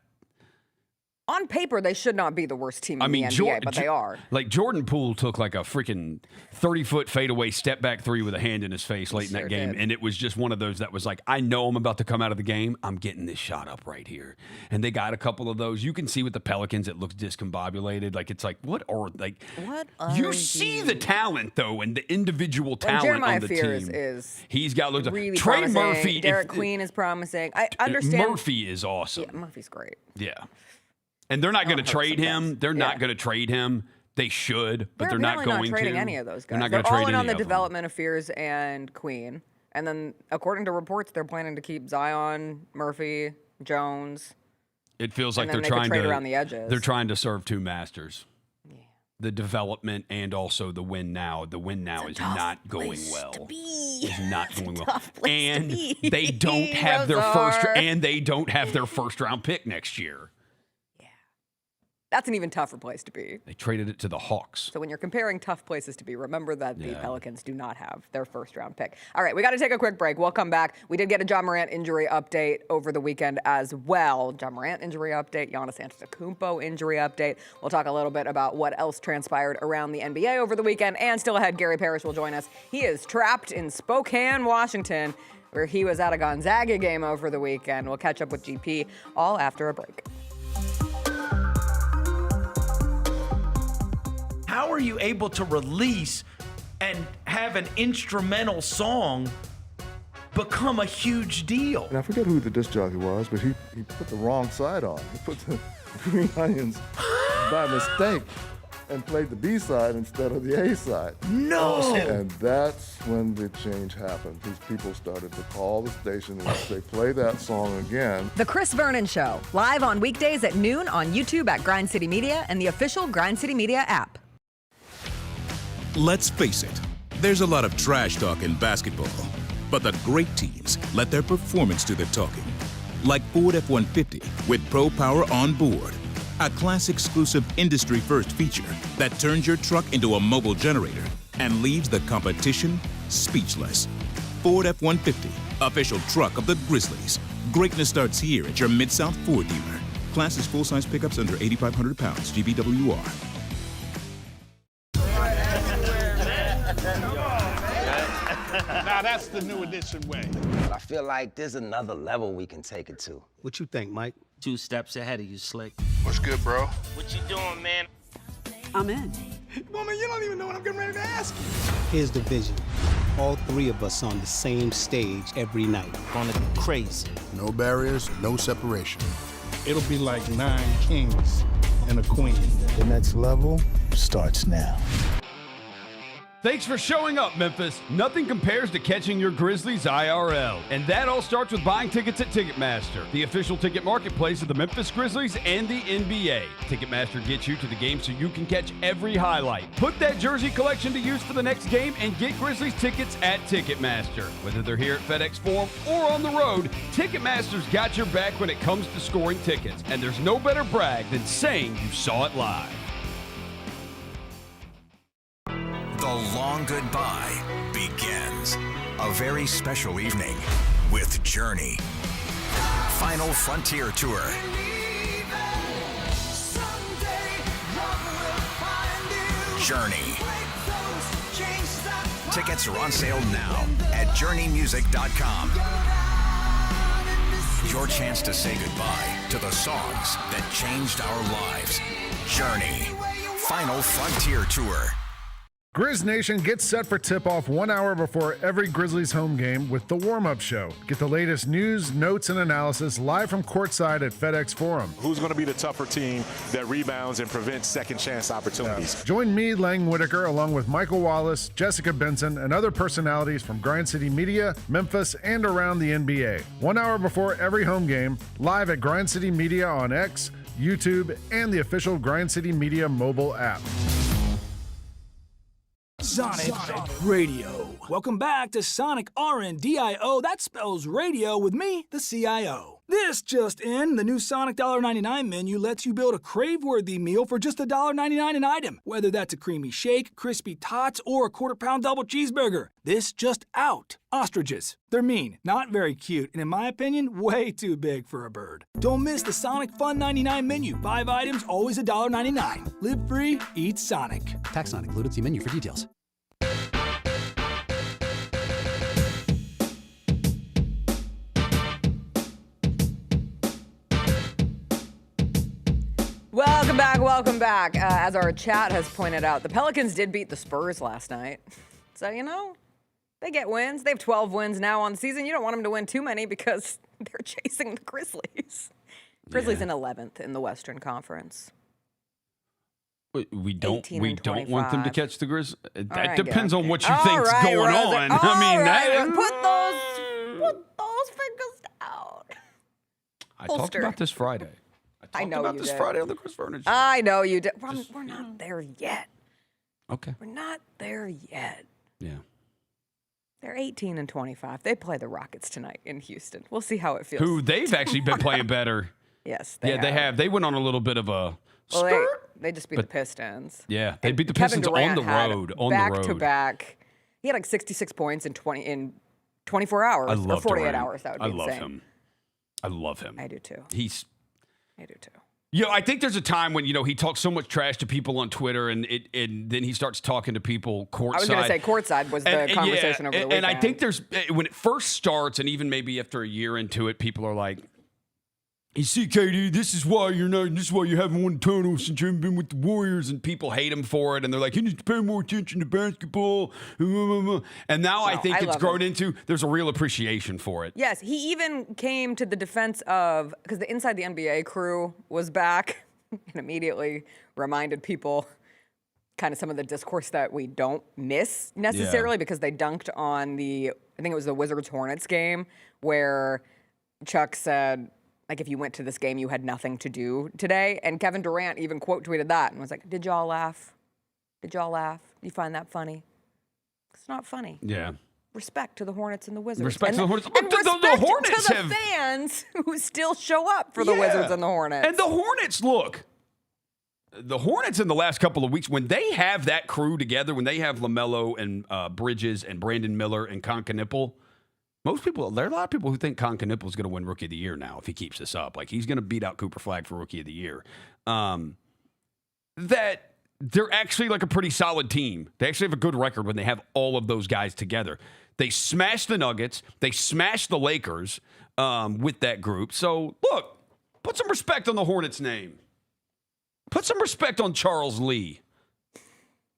Speaker 2: On paper, they should not be the worst team in the NBA, but they are.
Speaker 1: Like, Jordan Poole took like a freaking 30-foot fadeaway step-back three with a hand in his face late in that game, and it was just one of those that was like, I know I'm about to come out of the game. I'm getting this shot up right here. And they got a couple of those. You can see with the Pelicans, it looks discombobulated. Like, it's like, you see the talent, though, and the individual talent on the team. He's got loads of...
Speaker 2: Really
Speaker 1: Trey
Speaker 2: promising.
Speaker 1: Murphy...
Speaker 2: Derek Queen is promising. I understand...
Speaker 1: Murphy is awesome.
Speaker 2: Yeah, Murphy's great.
Speaker 1: Yeah. And they're not going to trade him. They're not going to trade him. They should, but they're not going to.
Speaker 2: Not trading any of those guys.
Speaker 1: They're
Speaker 2: all in on the development of Fears and Queen. And then, according to reports, they're planning to keep Zion, Murphy, Jones.
Speaker 1: It feels like
Speaker 2: they're
Speaker 1: trying
Speaker 2: to
Speaker 1: trade
Speaker 2: around the edges.
Speaker 1: They're trying to serve two masters. the development and also the win now. The win now is not going well. Is not going well. And they don't have their first round pick next year.
Speaker 2: That's an even tougher place to be.
Speaker 1: They traded it to the Hawks.
Speaker 2: So when you're comparing tough places to be, remember that the Pelicans do not have their first round pick. All right, we got to take a quick break. We'll come back. We did get a John Morant injury update over the weekend as well. John Morant injury update, Giannis Antetokounmpo injury update. We'll talk a little bit about what else transpired around the NBA over the weekend. And still ahead, Gary Parrish will join us. He is trapped in Spokane, Washington, where he was at a Gonzaga game over the weekend. We'll catch up with GP all after a break.
Speaker 12: How are you able to release and have an instrumental song become a huge deal?
Speaker 13: And I forget who the disc jockey was, but he put the wrong side on. He put the Green Onions by mistake and played the B side instead of the A side.
Speaker 12: No!
Speaker 13: And that's when the change happened. These people started to call the station and say, play that song again.
Speaker 8: The Chris Vernon Show, live on weekdays at noon on YouTube at Grind City Media and the official Grind City Media app.
Speaker 14: Let's face it, there's a lot of trash talk in basketball, but the great teams let their performance do the talking. Like Ford F-150 with Pro Power on board, a class-exclusive industry-first feature that turns your truck into a mobile generator and leaves the competition speechless. Ford F-150, official truck of the Grizzlies. Greatness starts here at your Mid-South Ford dealer. Class is full-size pickups under 8,500 pounds, GVWR.
Speaker 15: Now that's the new edition way.
Speaker 16: I feel like there's another level we can take it to.
Speaker 17: What you think, Mike? 2 steps ahead of you, Slick.
Speaker 15: What's good, bro?
Speaker 17: What you doing, man?
Speaker 18: I'm in.
Speaker 15: Woman, you don't even know what I'm getting ready to ask you.
Speaker 17: Here's the vision. All 3 of us on the same stage every night. Gonna be crazy.
Speaker 3: No barriers, no separation.
Speaker 15: It'll be like 9 kings and a queen.
Speaker 19: The next level starts now.
Speaker 1: Thanks for showing up, Memphis. Nothing compares to catching your Grizzlies IRL. And that all starts with buying tickets at Ticketmaster, the official ticket marketplace of the Memphis Grizzlies and the NBA. Ticketmaster gets you to the game so you can catch every highlight. Put that jersey collection to use for the next game and get Grizzlies tickets at Ticketmaster. Whether they're here at FedEx Forum or on the road, Ticketmaster's got your back when it comes to scoring tickets. And there's no better brag than saying you saw it live.
Speaker 20: The long goodbye begins. A very special evening with Journey. Final Frontier Tour. Journey. Tickets are on sale now at journeymusic.com. Your chance to say goodbye to the songs that changed our lives. Journey. Final Frontier Tour.
Speaker 6: Grizz Nation gets set for tip-off 1 hour before every Grizzlies home game with the warm-up show. Get the latest news, notes, and analysis live from courtside at FedEx Forum.
Speaker 21: Who's going to be the tougher team that rebounds and prevents second-chance opportunities?
Speaker 6: Join me, Lang Whitaker, along with Michael Wallace, Jessica Benson, and other personalities from Grind City Media, Memphis, and around the NBA. 1 hour before every home game, live at Grind City Media on X, YouTube, and the official Grind City Media mobile app.
Speaker 22: Sonic Radio. Welcome back to Sonic RNDIO. That spells radio with me, the CIO. This just in, the new Sonic $1.99 menu lets you build a crave-worthy meal for just $1.99 an item. Whether that's a creamy shake, crispy tots, or a quarter-pound double cheeseburger. This just out. Ostriches. They're mean, not very cute, and in my opinion, way too big for a bird. Don't miss the Sonic Fun 99 menu. 5 items, always $1.99. Live free, eat Sonic.
Speaker 23: Tax not included. See menu for details.
Speaker 2: Welcome back. As our chat has pointed out, the Pelicans did beat the Spurs last night. So, you know, they get wins. They have 12 wins now on the season. You don't want them to win too many because they're chasing the Grizzlies. Grizzlies in 11th in the Western Conference.
Speaker 1: We don't want them to catch the Grizzlies. That depends on what you
Speaker 2: All
Speaker 1: think's
Speaker 2: right,
Speaker 1: going on. I mean,
Speaker 2: put those fingers down.
Speaker 1: I talked about this Friday.
Speaker 2: I know
Speaker 1: about
Speaker 2: you
Speaker 1: this
Speaker 2: did.
Speaker 1: Friday on the Chris Vernon Show.
Speaker 2: I know you did. We're not there yet.
Speaker 1: Okay.
Speaker 2: We're not there yet.
Speaker 1: Yeah.
Speaker 2: They're 18-25. They play the Rockets tonight in Houston. We'll see how it feels.
Speaker 1: Who they've actually been playing better.
Speaker 2: Yes,
Speaker 1: they have. They went on a little bit of a
Speaker 2: well, they just beat the Pistons.
Speaker 1: Yeah, they beat the
Speaker 2: Kevin
Speaker 1: Pistons
Speaker 2: Durant
Speaker 1: on the road.
Speaker 2: Back to back. He had like 66 points in 24 hours
Speaker 1: I love
Speaker 2: or 48
Speaker 1: Durant.
Speaker 2: hours. That would be insane.
Speaker 1: I love him.
Speaker 2: I do too.
Speaker 1: I
Speaker 2: do too.
Speaker 1: I think there's a time when he talks so much trash to people on Twitter, and then he starts talking to people courtside.
Speaker 2: I was going to say courtside was the conversation over the weekend.
Speaker 1: And I think when it first starts, and even maybe after a year into it, people are like, "You see, KD, this is why you haven't won titles since you haven't been with the Warriors," and people hate him for it, and they're like, "He needs to pay more attention to basketball." And now I think it's grown into there's a real appreciation for it.
Speaker 2: Yes, he even came to the defense of, because the Inside the NBA crew was back and immediately reminded people kind of some of the discourse that we don't miss necessarily because they dunked on I think it was the Wizards-Hornets game where Chuck said, like, if you went to this game, you had nothing to do today. And Kevin Durant even quote tweeted that and was like, did y'all laugh? Did y'all laugh? You find that funny? It's not funny.
Speaker 1: Yeah.
Speaker 2: Respect to the Hornets and the Wizards.
Speaker 1: Respect to the Hornets.
Speaker 2: And respect
Speaker 1: the Hornets
Speaker 2: to the fans who still show up for the Wizards and the Hornets.
Speaker 1: And the Hornets, look, the Hornets in the last couple of weeks, when they have that crew together, when they have LaMelo and Bridges and Brandon Miller and Concanipple, there are a lot of people who think Concanipple is going to win Rookie of the Year now if he keeps this up. Like, he's going to beat out Cooper Flagg for Rookie of the Year. That they're actually like a pretty solid team. They actually have a good record when they have all of those guys together. They smashed the Nuggets. They smashed the Lakers with that group. So, look, put some respect on the Hornets' name. Put some respect on Charles Lee.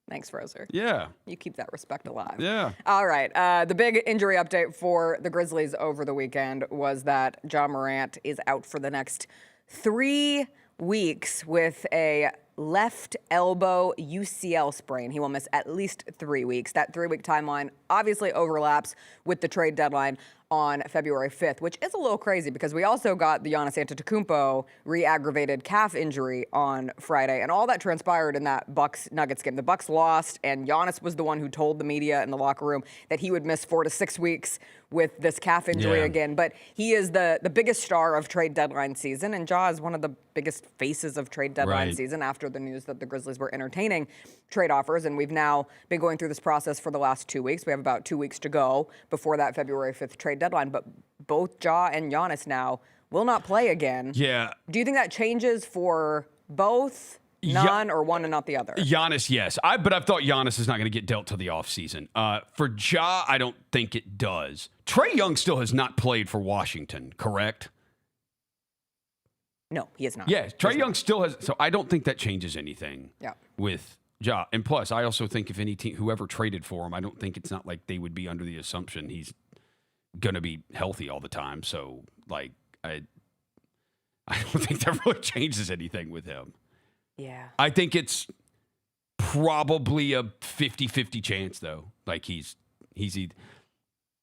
Speaker 2: Thanks, Roser.
Speaker 1: Yeah.
Speaker 2: You keep that respect alive.
Speaker 1: Yeah.
Speaker 2: All right. The big injury update for the Grizzlies over the weekend was that Ja Morant is out for the next 3 weeks with a left elbow UCL sprain. He will miss at least 3 weeks. That 3-week timeline obviously overlaps with the trade deadline on February 5th, which is a little crazy because we also got the Giannis Antetokounmpo re-aggravated calf injury on Friday, and all that transpired in that Bucks-Nuggets game. The Bucks lost, and Giannis was the one who told the media in the locker room that he would miss 4 to 6 weeks with this calf injury again. But he is the biggest star of trade deadline season, and Ja is one of the biggest faces of trade deadline season after the news that the Grizzlies were entertaining trade offers. And we've now been going through this process for the last 2 weeks. We have about 2 weeks to go before that February 5th trade deadline. But both Ja and Giannis now will not play again.
Speaker 1: Yeah.
Speaker 2: Do you think that changes for both? None or one and not the other?
Speaker 1: Giannis, yes. But I thought Giannis is not going to get dealt to the offseason. For Ja, I don't think it does. Trae Young still has not played for Washington, correct?
Speaker 2: No, he has not.
Speaker 1: Yeah, Trae Young still has. So I don't think that changes anything with Ja. And plus, I also think if any team, whoever traded for him, I don't think it's not like they would be under the assumption he's going to be healthy all the time. So, like, I don't think that really changes anything with him.
Speaker 2: Yeah.
Speaker 1: I think it's probably a 50-50 chance, though. Like, he's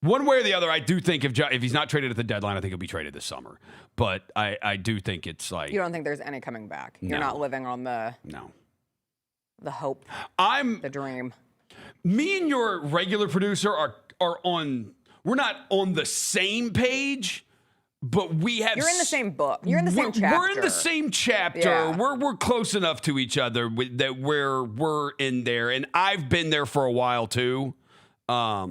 Speaker 1: one way or the other. I do think if he's not traded at the deadline, I think he'll be traded this summer. But I do think it's like...
Speaker 2: You don't think there's any coming back? You're not living on the hope, the dream.
Speaker 1: Me and your regular producer are on... We're not on the same page... But we have.
Speaker 2: You're in the same book. You're in the same chapter.
Speaker 1: We're in the same chapter.
Speaker 2: Yeah.
Speaker 1: We're close enough to each other that we're in there, and I've been there for a while too. I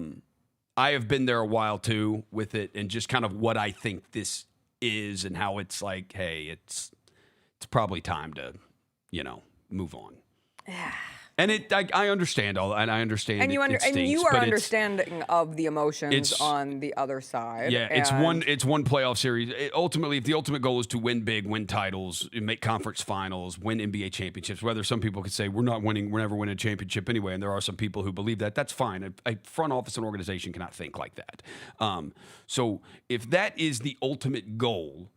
Speaker 1: have been there a while too with it, and just kind of what I think this is, and how it's like, hey, it's probably time to, move on. And I understand all, and I understand.
Speaker 2: And you
Speaker 1: it stinks,
Speaker 2: and you are understanding of the emotions on the other side.
Speaker 1: Yeah, it's one playoff series. Ultimately, if the ultimate goal is to win big, win titles, make conference finals, win NBA championships, whether some people could say we're never winning a championship anyway, and there are some people who believe that, that's fine. A front office and organization cannot think like that. So if that is the ultimate goal,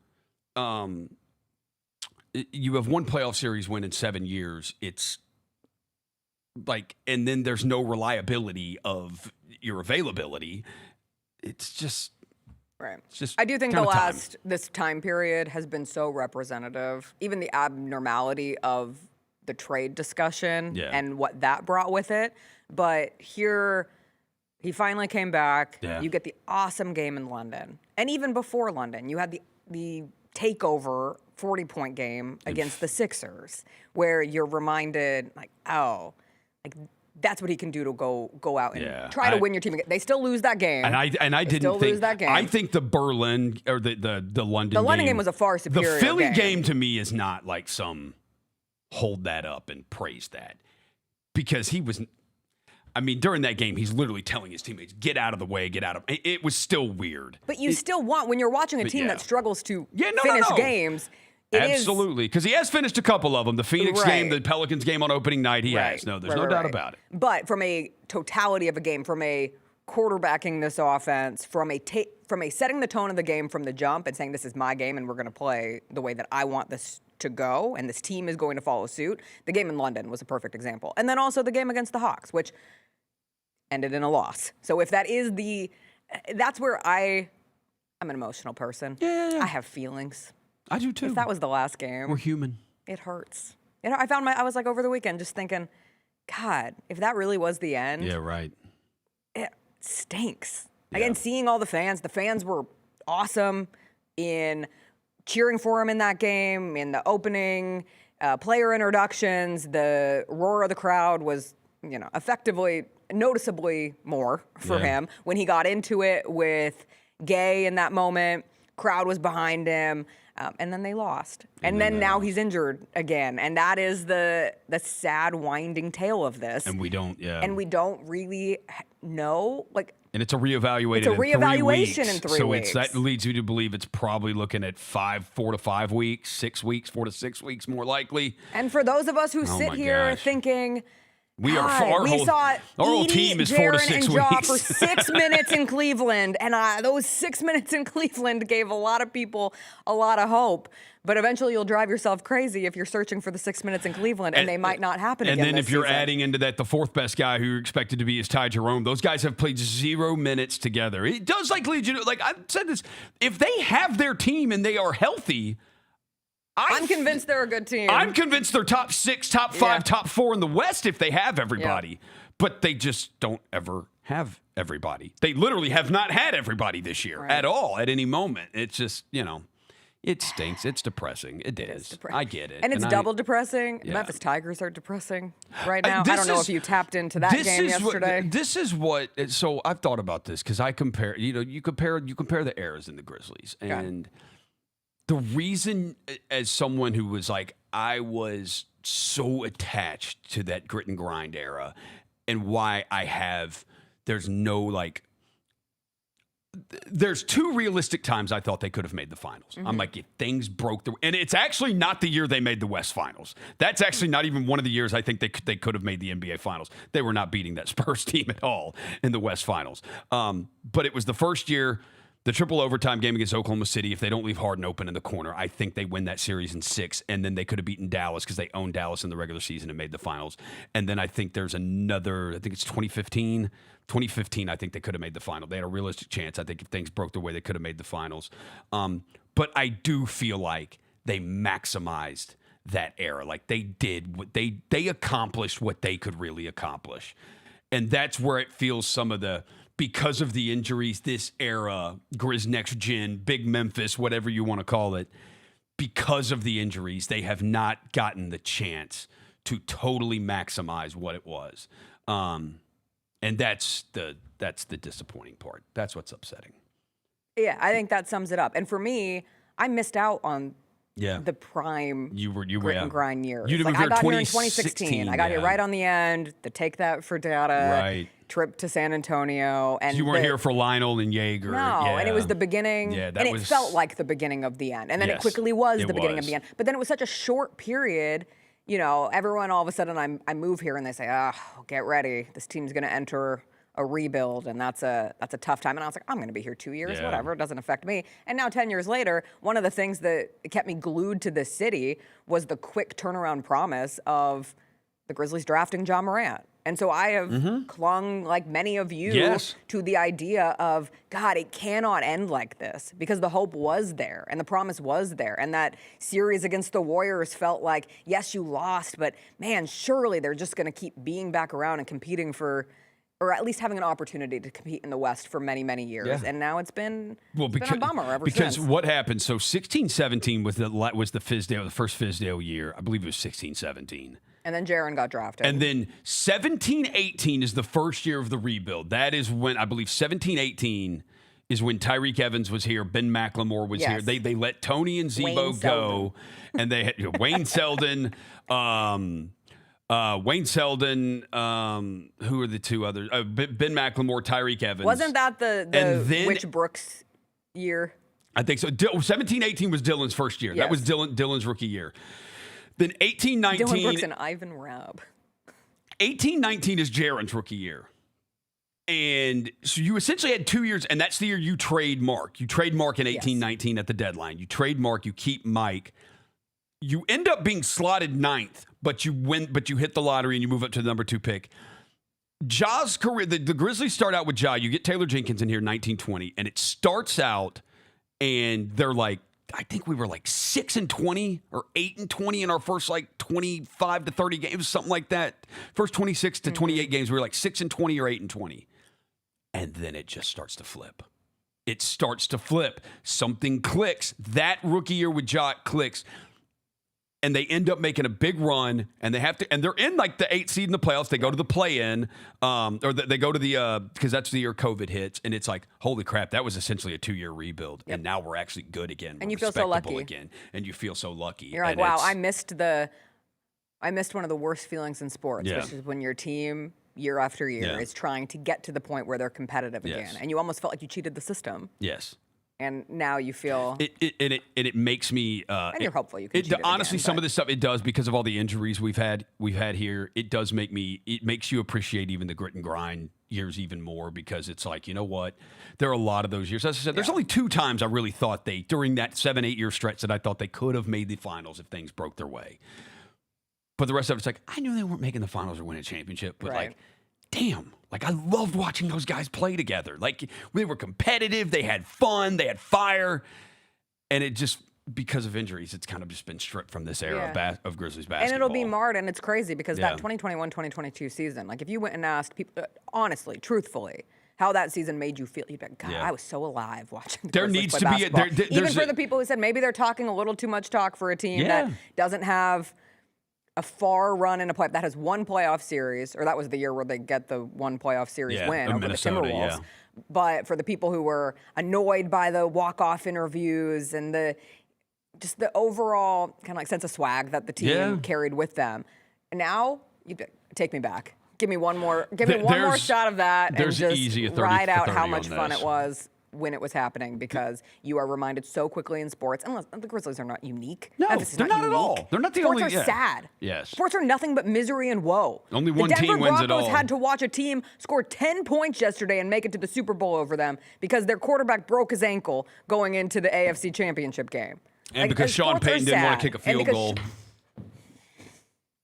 Speaker 1: you have one playoff series win in 7 years. It's like, and then there's no reliability of your availability. It's just,
Speaker 2: Right.
Speaker 1: It's just
Speaker 2: I do think
Speaker 1: kinda
Speaker 2: this time period has been so representative. Even the abnormality of the trade discussion and what that brought with it. But here, he finally came back.
Speaker 1: Yeah.
Speaker 2: You get the awesome game in London. And even before London, you had the takeover 40-point game against the Sixers, where you're reminded, like, oh, like that's what he can do to go out and try to win your team. They still lose that game.
Speaker 1: And I didn't think that game. I think the Berlin or the London
Speaker 2: London game was a far superior
Speaker 1: The Philly game to me is not like some hold that up and praise that, because he was. I mean, during that game, he's literally telling his teammates, get out of the way, get out of. It was still weird.
Speaker 2: But you still want, when you're watching a team that struggles to finish
Speaker 1: no.
Speaker 2: games.
Speaker 1: Absolutely, because he has finished a couple of them. The Phoenix game, the Pelicans game on opening night, he has. No, there's no doubt about it.
Speaker 2: But from a totality of a game, from a quarterbacking this offense, from a setting the tone of the game from the jump and saying this is my game and we're going to play the way that I want this to go and this team is going to follow suit. The game in London was a perfect example. And then also the game against the Hawks, which ended in a loss. So if that is that's where I'm an emotional person. Yeah. I have feelings.
Speaker 1: I do too.
Speaker 2: If that was the last game.
Speaker 1: We're human.
Speaker 2: It hurts. I was like over the weekend just thinking, God, if that really was the end.
Speaker 1: Yeah, right.
Speaker 2: It stinks. Again, seeing all the fans were awesome in cheering for him in that game, in the opening, player introductions, the roar of the crowd was, effectively, noticeably more for him. When he got into it with Gay in that moment, crowd was behind him, and then they lost. And then now he's injured again, and that is the sad winding tale of this.
Speaker 1: And we don't,
Speaker 2: And we don't really know, like.
Speaker 1: And it's a reevaluation
Speaker 2: in 3 weeks.
Speaker 1: So that leads you to believe it's probably looking at 4 to 5 weeks, 6 weeks, 4 to 6 weeks more likely.
Speaker 2: And for those of us who sit here thinking,
Speaker 1: we
Speaker 2: saw
Speaker 1: whole team is 4 to 6 weeks
Speaker 2: for 6 minutes in Cleveland, and those 6 minutes in Cleveland gave a lot of people a lot of hope. But eventually, you'll drive yourself crazy if you're searching for the 6 minutes in Cleveland, and they might not happen again.
Speaker 1: And then
Speaker 2: this
Speaker 1: if you're
Speaker 2: season.
Speaker 1: adding into that the fourth best guy who you're expected to be is Ty Jerome, those guys have played 0 minutes together. It does lead you to, I've said this, if they have their team and they are healthy.
Speaker 2: I'm convinced they're a good team.
Speaker 1: I'm convinced they're top 6, top 5, top 4 in the West if they have everybody. Yeah. But they just don't ever have everybody. They literally have not had everybody this year at all at any moment. It's just, it stinks. It's depressing. It is. I get it.
Speaker 2: And it's double depressing. Yeah. Memphis Tigers are depressing right now. I don't know if you tapped into that game yesterday.
Speaker 1: So I've thought about this because I compare, you compare the eras in the Grizzlies. And the reason, as someone who was like, I was so attached to that grit and grind era, and why there's 2 realistic times I thought they could have made the finals. Mm-hmm. I'm like, if things broke and it's actually not the year they made the West Finals. That's actually not even one of the years I think they could have made the NBA Finals. They were not beating that Spurs team at all in the West Finals. But it was the first year, the triple overtime game against Oklahoma City. If they don't leave Harden open in the corner, I think they win that series in 6, and then they could have beaten Dallas because they owned Dallas in the regular season and made the finals. And then I think there's another, I think it's 2015. 2015, I think they could have made the final. They had a realistic chance. I think if things broke their way, they could have made the finals. But I do feel like they maximized that era. Like they did what they accomplished what they could really accomplish. And that's where it feels because of the injuries, this era, Grizz Next Gen, Big Memphis, whatever you want to call it, because of the injuries, they have not gotten the chance to totally maximize what it was. And that's the disappointing part. That's what's upsetting.
Speaker 2: Yeah, I think that sums it up. And for me, I missed out on the prime grit and grind years.
Speaker 1: I
Speaker 2: got here in 2016. I got here right on the end, the take that for data trip to San Antonio. And
Speaker 1: you weren't here for Lionel and Jaeger.
Speaker 2: No, and it was the beginning. Yeah, it felt like the beginning of the end. And then it quickly was the beginning of the end. But then it was such a short period. Everyone all of a sudden I move here and they say, get ready. This team's going to enter a rebuild, and that's a tough time. And I was like, I'm going to be here 2 years, whatever. It doesn't affect me. And now 10 years later, one of the things that kept me glued to this city was the quick turnaround promise of the Grizzlies drafting Ja Morant. And so I have clung, like many of you, to the idea of, God, it cannot end like this, because the hope was there and the promise was there. And that series against the Warriors felt like, yes, you lost, but man, surely they're just going to keep being back around and competing for, or at least having an opportunity to compete in the West for many, many years.
Speaker 1: Yeah.
Speaker 2: And now it's been a bummer ever since.
Speaker 1: Because what happened, so 16-17 was the Fizdale, the first Fizdale year. I believe it was 16-17.
Speaker 2: And then Jaron got drafted.
Speaker 1: And then 17-18 is the first year of the rebuild. That is when, I believe 17-18 is when Tyreek Evans was here, Ben McLemore was here. They let Tony and Zebo go. And they had Wayne Selden, who are the two others? Ben McLemore, Tyreek Evans.
Speaker 2: Wasn't that the Rich Brooks year?
Speaker 1: I think so. 17-18 was Dylan's first year. That was Dylan's rookie year. Then 18-19.
Speaker 2: Dylan Brooks and Ivan Rabb.
Speaker 1: 18-19 is Jaron's rookie year. And so you essentially had 2 years, and that's the year you trade Mark. You trade Mark in 18-19 at the deadline. You trade Mark, you keep Mike. You end up being slotted 9th, but you hit the lottery and you move up to the number 2 pick. Ja's career, the Grizzlies start out with Ja. You get Taylor Jenkins in here in 19-20, and it starts out, and they're like, I think we were like 6-20 or 8-20 in our first like 25 to 30 games, something like that. First 26 to 28 games, we were like 6-20 or 8-20. And then it just starts to flip. It starts to flip. Something clicks. That rookie year with Ja clicks. And they end up making a big run, and they're in like the 8th seed in the playoffs. They go to the play-in, they go to the because that's the year COVID hits, and it's like, holy crap, that was essentially a 2-year rebuild, and now we're actually good again,
Speaker 2: and you feel so lucky
Speaker 1: again, and you feel so lucky.
Speaker 2: You're like, wow, I missed one of the worst feelings in sports, which is when your team year after year is trying to get to the point where they're competitive again, and you almost felt like you cheated the system.
Speaker 1: Yes.
Speaker 2: And now you feel
Speaker 1: it makes me
Speaker 2: and you're hopeful you can
Speaker 1: honestly
Speaker 2: again,
Speaker 1: some of this stuff it does, because of all the injuries we've had here. It makes you appreciate even the grit and grind years even more, because it's like, you know what, there are a lot of those years. As I said, there's only 2 times I really thought during that 7-8 year stretch that I thought they could have made the finals if things broke their way. But the rest of it's like, I knew they weren't making the finals or winning a championship, but like, damn, like I loved watching those guys play together. Like they were competitive, they had fun, they had fire, and it just, because of injuries, it's kind of just been stripped from this era of Grizzlies basketball.
Speaker 2: And it'll be marred, and it's crazy because that 2021-2022 season, like if you went and asked people, honestly, truthfully, how that season made you feel, you'd be like, God, I was so alive watching the
Speaker 1: there
Speaker 2: Grizzlies
Speaker 1: needs
Speaker 2: play
Speaker 1: to
Speaker 2: basketball.
Speaker 1: be
Speaker 2: Even for the people who said maybe they're talking a little too much talk for a team that doesn't have a far run in a playoff, that has one playoff series, or that was the year where they get the one playoff series win over the Timberwolves. But for the people who were annoyed by the walk-off interviews and the overall kind of like sense of swag that the team carried with them, and now you take me back. Give me one more shot of that, and just ride out how much fun it was when it was happening, because you are reminded so quickly in sports, unless the Grizzlies are not unique.
Speaker 1: No, they're not at all. They're not the only.
Speaker 2: Sports are sad.
Speaker 1: Yes.
Speaker 2: Sports are nothing but misery and woe.
Speaker 1: Only one team wins it all.
Speaker 2: The Denver Broncos had to watch a team score 10 points yesterday and make it to the Super Bowl over them because their quarterback broke his ankle going into the AFC Championship game.
Speaker 1: And because Sean Payton didn't want to kick a field goal.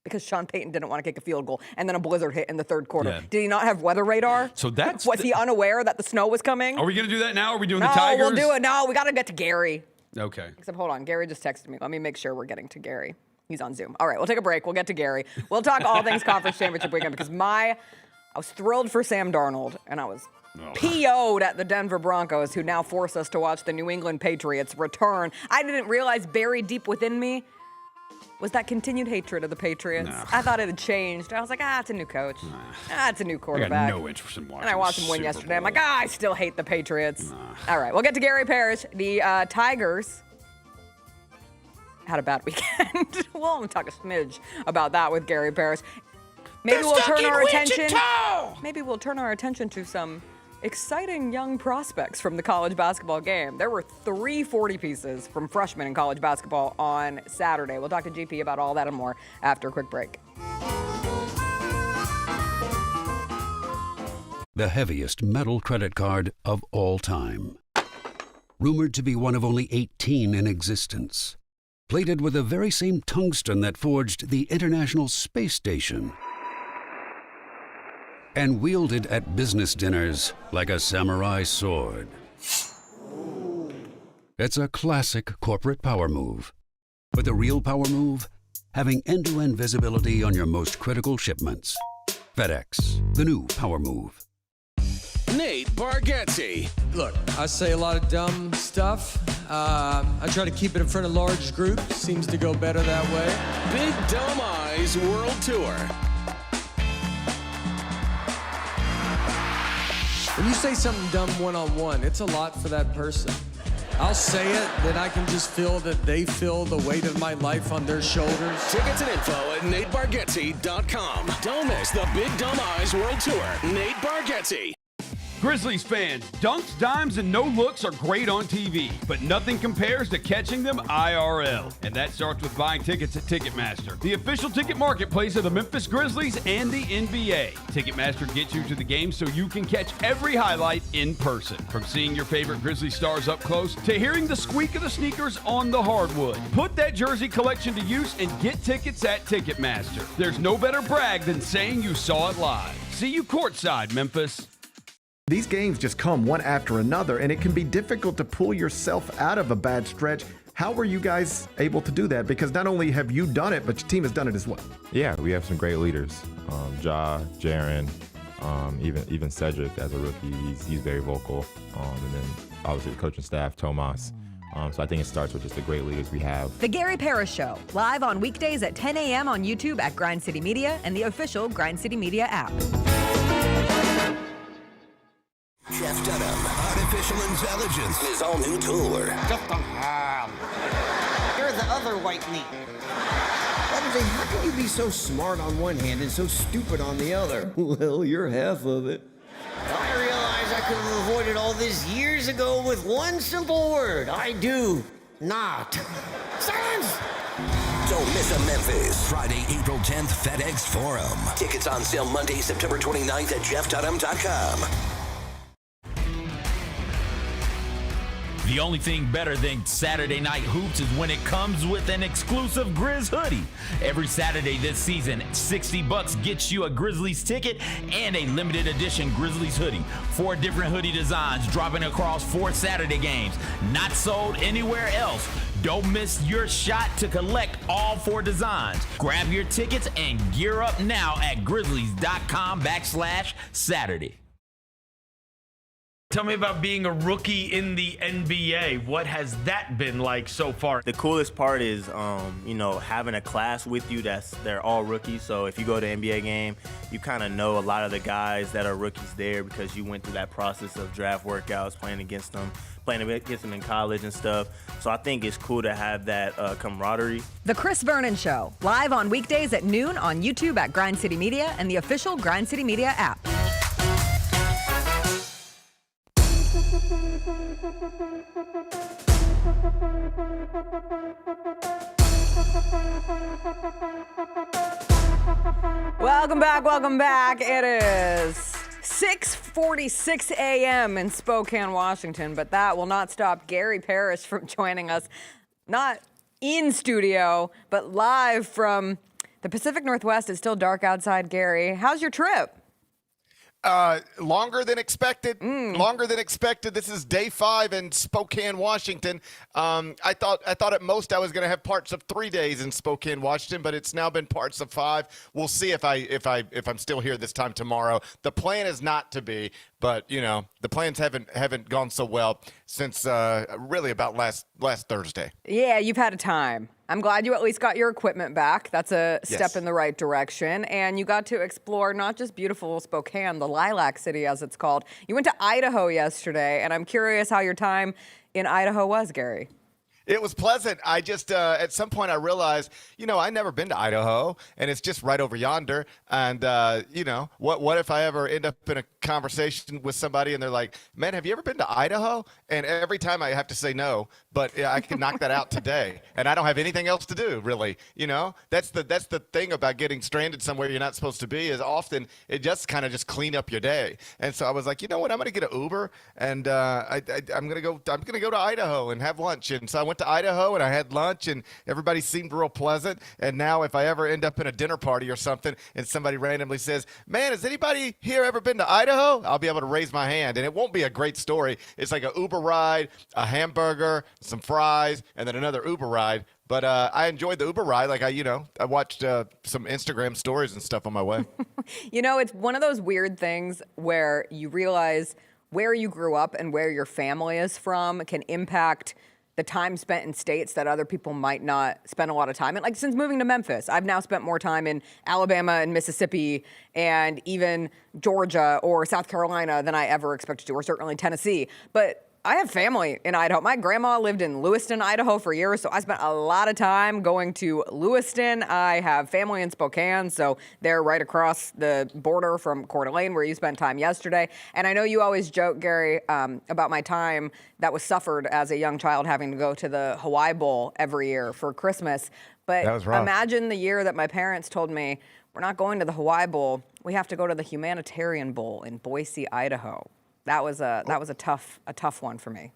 Speaker 2: Because Sean Payton didn't want to kick a field goal, and then a blizzard hit in the 3rd quarter. Yeah. Did he not have weather radar?
Speaker 1: So
Speaker 2: was he unaware that the snow was coming?
Speaker 1: Are we going to do that now? Are we doing the Tigers?
Speaker 2: No, we'll do it. No, we got to get to Gary.
Speaker 1: Okay.
Speaker 2: Except, hold on. Gary just texted me. Let me make sure we're getting to Gary. He's on Zoom. All right, we'll take a break. We'll get to Gary. We'll talk all things conference championship weekend, because I was thrilled for Sam Darnold, and I was PO'd at the Denver Broncos, who now force us to watch the New England Patriots return. I didn't realize buried deep within me was that continued hatred of the Patriots. No. I thought it had changed. I was like, it's a new coach. It's a new quarterback.
Speaker 1: I got no interest in watching.
Speaker 2: And I watched him win yesterday. I'm like, I still hate the Patriots. All right, we'll get to Gary Parrish. The Tigers had a bad weekend. We'll only talk a smidge about that with Gary Parrish. Maybe we'll turn our attention. Maybe we'll turn our attention to some exciting young prospects from the college basketball game. There were 3 40 pieces from freshmen in college basketball on Saturday. We'll talk to GP about all that and more after a quick break.
Speaker 4: The heaviest metal credit card of all time. Rumored to be one of only 18 in existence. Plated with the very same tungsten that forged the International Space Station. and wielded at business dinners like a samurai sword. It's a classic corporate power move. But the real power move? Having end-to-end visibility on your most critical shipments. FedEx, the new power move.
Speaker 5: Nate Bargatze.
Speaker 7: Look, I say a lot of dumb stuff. I try to keep it in front of large groups. Seems to go better that way.
Speaker 5: Big Dumb Eyes World Tour.
Speaker 7: When you say something dumb one-on-one, it's a lot for that person. I'll say it, then I can just feel that they feel the weight of my life on their shoulders.
Speaker 5: Tickets and info at NateBargatze.com. Don't miss the Big Dumb Eyes World Tour. Nate Bargatze.
Speaker 1: Grizzlies fans, dunks, dimes, and no-looks are great on TV, but nothing compares to catching them IRL. And that starts with buying tickets at Ticketmaster, the official ticket marketplace of the Memphis Grizzlies and the NBA. Ticketmaster gets you to the game so you can catch every highlight in person. From seeing your favorite Grizzlies stars up close to hearing the squeak of the sneakers on the hardwood. Put that jersey collection to use and get tickets at Ticketmaster. There's no better brag than saying you saw it live. See you courtside, Memphis.
Speaker 18: These games just come one after another, and it can be difficult to pull yourself out of a bad stretch. How were you guys able to do that? Because not only have you done it, but your team has done it as well.
Speaker 24: Yeah, we have some great leaders. Ja, Jaren, even Cedric as a rookie, he's very vocal. And then obviously the coaching staff, Tomas. So I think it starts with just the great leaders we have.
Speaker 8: The Gary Parrish Show, live on weekdays at 10 a.m. on YouTube at Grind City Media and the official Grind City Media app.
Speaker 20: Jeff Dunham, Artificial Intelligence, his all-new tour.
Speaker 25: Jeff Dunham. You're the other white meat. How can you be so smart on one hand and so stupid on the other?
Speaker 26: Well, you're half of it.
Speaker 25: I realize I could have avoided all this years ago with one simple word. I do not. Silence!
Speaker 20: Don't miss a Memphis. Friday, April 10th, FedEx Forum. Tickets on sale Monday, September 29th at jeffdunham.com.
Speaker 27: The only thing better than Saturday Night Hoops is when it comes with an exclusive Grizz hoodie. Every Saturday this season, $60 gets you a Grizzlies ticket and a limited edition Grizzlies hoodie. 4 different hoodie designs dropping across 4 Saturday games. Not sold anywhere else. Don't miss your shot to collect all 4 designs. Grab your tickets and gear up now at grizzlies.com/Saturday.
Speaker 12: Tell me about being a rookie in the NBA. What has that been like so far?
Speaker 28: The coolest part is, having a class with you they're all rookies. So if you go to an NBA game, you kind of know a lot of the guys that are rookies there because you went through that process of draft workouts, playing against them in college and stuff. So I think it's cool to have that camaraderie.
Speaker 8: The Chris Vernon Show, live on weekdays at noon on YouTube at Grind City Media and the official Grind City Media app.
Speaker 2: Welcome back. It is 6:46 a.m. in Spokane, Washington, but that will not stop Gary Parrish from joining us, not in studio, but live from the Pacific Northwest. It's still dark outside, Gary. How's your trip?
Speaker 29: Longer than expected. Longer than expected. This is day 5 in Spokane, Washington. I thought at most I was going to have parts of 3 days in Spokane, Washington, but it's now been parts of 5. We'll see if I'm still here this time tomorrow. The plan is not to be, but the plans haven't gone so well since really about last Thursday.
Speaker 2: Yeah, you've had a time. I'm glad you at least got your equipment back. That's a step in the right direction. And you got to explore not just beautiful Spokane, the Lilac City as it's called. You went to Idaho yesterday, and I'm curious how your time in Idaho was, Gary.
Speaker 29: It was pleasant. I just, at some point I realized, I'd never been to Idaho, and it's just right over yonder. And, what if I ever end up in a conversation with somebody and they're like, man, have you ever been to Idaho? And every time I have to say no, but I can knock that out today. And I don't have anything else to do, really. That's the thing about getting stranded somewhere you're not supposed to be is often it just kind of just clean up your day. And so I was like, you know what, I'm going to get an Uber and I'm going to go to Idaho and have lunch. And so I went to Idaho and I had lunch and everybody seemed real pleasant. And now if I ever end up in a dinner party or something and somebody randomly says, man, has anybody here ever been to Idaho? I'll be able to raise my hand. And it won't be a great story. It's like an Uber ride, a hamburger, some fries, and then another Uber ride. But I enjoyed the Uber ride. Like, I watched some Instagram stories and stuff on my way.
Speaker 2: It's one of those weird things where you realize where you grew up and where your family is from can impact the time spent in states that other people might not spend a lot of time in. Like, since moving to Memphis, I've now spent more time in Alabama and Mississippi and even Georgia or South Carolina than I ever expected to, or certainly Tennessee. But I have family in Idaho. My grandma lived in Lewiston, Idaho for years, so I spent a lot of time going to Lewiston. I have family in Spokane, so they're right across the border from Coeur d'Alene, where you spent time yesterday. And I know you always joke, Gary, about my time that was suffered as a young child having to go to the Hawaii Bowl every year for Christmas. But
Speaker 29: that was rough.
Speaker 2: Imagine the year that my parents told me, we're not going to the Hawaii Bowl. We have to go to the Humanitarian Bowl in Boise, Idaho. That was a tough one for me.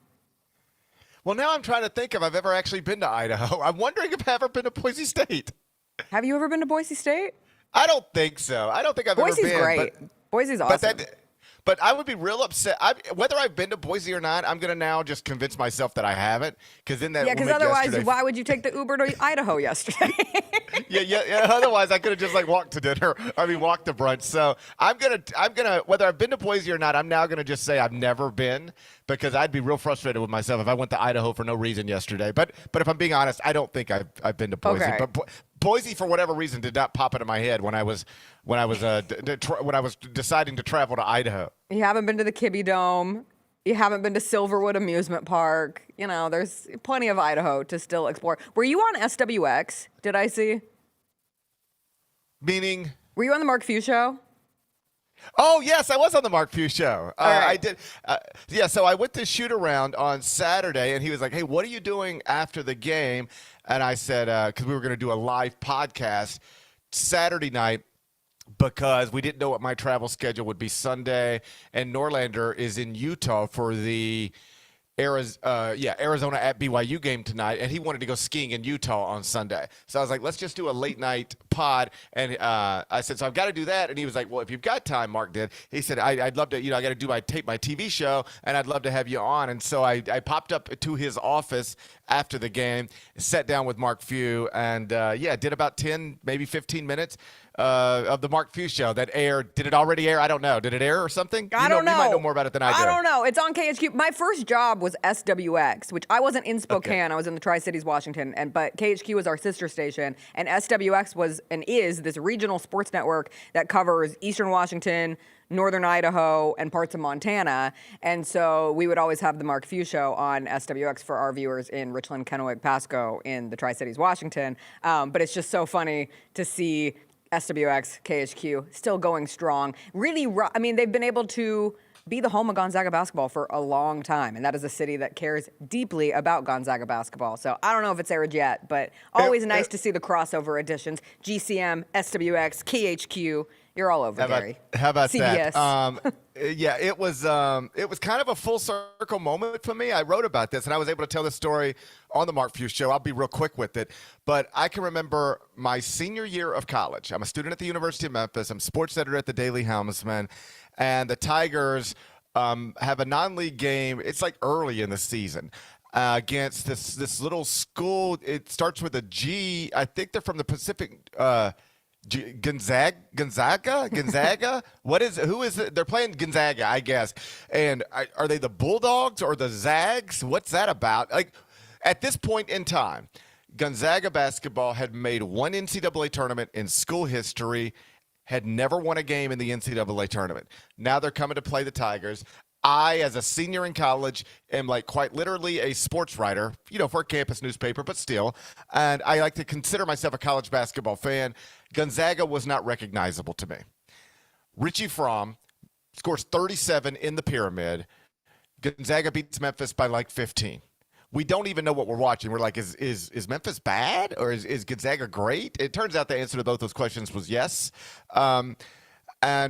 Speaker 29: Well, now I'm trying to think if I've ever actually been to Idaho. I'm wondering if I've ever been to Boise State.
Speaker 2: Have you ever been to Boise State?
Speaker 29: I don't think so. I don't think I've
Speaker 2: Boise's
Speaker 29: ever been.
Speaker 2: Great. Boise's awesome.
Speaker 29: But I would be real upset. Whether I've been to Boise or not, I'm going to now just convince myself that I haven't. Because then that
Speaker 2: because otherwise, why would you take the Uber to Idaho yesterday?
Speaker 29: Yeah. Otherwise, I could have just walked to dinner. Walked to brunch. So I'm gonna. Whether I've been to Boise or not, I'm now gonna just say I've never been, because I'd be real frustrated with myself if I went to Idaho for no reason yesterday. But if I'm being honest, I don't think I've been to Boise.
Speaker 2: Okay.
Speaker 29: But Boise, for whatever reason, did not pop into my head when I was deciding to travel to Idaho.
Speaker 2: You haven't been to the Kibbe Dome. You haven't been to Silverwood Amusement Park. There's plenty of Idaho to still explore. Were you on SWX? Did I see?
Speaker 29: Meaning?
Speaker 2: Were you on the Mark Few show?
Speaker 29: Oh, yes, I was on the Mark Few show.
Speaker 2: Right.
Speaker 29: I did. So I went to shoot around on Saturday, and he was like, hey, what are you doing after the game? And I said, because we were going to do a live podcast Saturday night, because we didn't know what my travel schedule would be Sunday. And Norlander is in Utah for the Arizona at BYU game tonight, and he wanted to go skiing in Utah on Sunday. So I was like, let's just do a late night pod. And I said, so I've got to do that. And he was like, well, if you've got time, Mark did. He said, I'd love to, I got to do my TV show, and I'd love to have you on. And so I popped up to his office after the game, sat down with Mark Few, and did about 10, maybe 15 minutes of the Mark Few show that aired. Did it already air? I don't know. Did it air or something?
Speaker 2: I don't know.
Speaker 29: You might know more about it than I do.
Speaker 2: I don't know. It's on KHQ. My first job was SWX, which I wasn't in Spokane.
Speaker 29: Okay.
Speaker 2: I was in the Tri-Cities, Washington, but KHQ was our sister station, and SWX was and is this regional sports network that covers Eastern Washington, Northern Idaho, and parts of Montana. And so we would always have the Mark Few show on SWX for our viewers in Richland, Kennewick, Pasco in the Tri-Cities, Washington. But it's just so funny to see SWX, KHQ, still going strong. Really, they've been able to be the home of Gonzaga basketball for a long time, and that is a city that cares deeply about Gonzaga basketball. So I don't know if it's aired yet, but always nice to see the crossover editions. GCM, SWX, KHQ, you're all over, Gary.
Speaker 29: How about
Speaker 2: CBS.
Speaker 29: that? It was kind of a full circle moment for me. I wrote about this, and I was able to tell this story on the Mark Few show. I'll be real quick with it. But I can remember my senior year of college. I'm a student at the University of Memphis. I'm sports editor at the Daily Helmsman. And the Tigers have a non-league game. It's like early in the season against this little school. It starts with a G. I think they're from the Pacific Gonzaga? Who is it? They're playing Gonzaga, I guess. And are they the Bulldogs or the Zags? What's that about? At this point in time, Gonzaga basketball had made one NCAA tournament in school history, had never won a game in the NCAA tournament. Now they're coming to play the Tigers. I, as a senior in college, am quite literally a sports writer, for a campus newspaper, but still. And I like to consider myself a college basketball fan. Gonzaga was not recognizable to me. Richie Fromm scores 37 in the pyramid. Gonzaga beats Memphis by 15. We don't even know what we're watching. We're like, is Memphis bad or is Gonzaga great? It turns out the answer to both those questions was yes. And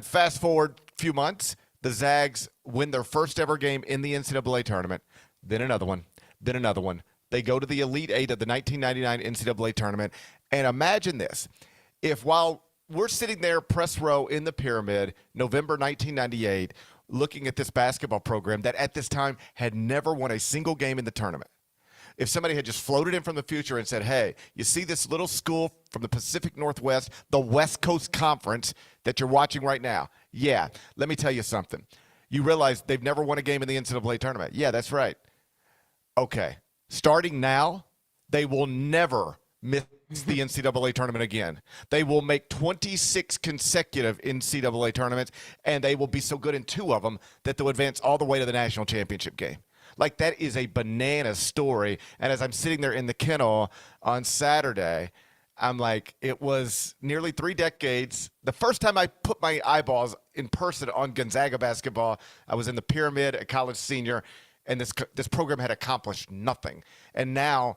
Speaker 29: fast forward a few months, the Zags win their first ever game in the NCAA tournament, then another one, then another one, They go to the Elite Eight of the 1999 NCAA tournament. And imagine this. If while we're sitting there press row in the pyramid, November 1998, looking at this basketball program that at this time had never won a single game in the tournament. If somebody had just floated in from the future and said, hey, you see this little school from the Pacific Northwest, the West Coast Conference that you're watching right now? Yeah, let me tell you something. You realize they've never won a game in the NCAA tournament. Yeah, that's right. Okay, starting now, they will never miss the NCAA tournament again. They will make 26 consecutive NCAA tournaments, and they will be so good in 2 of them that they'll advance all the way to the national championship game. Like, that is a banana story. And as I'm sitting there in the kennel on Saturday, I'm like, it was nearly 3 decades. The first time I put my eyeballs in person on Gonzaga basketball, I was in the pyramid, a college senior, and this program had accomplished nothing. And now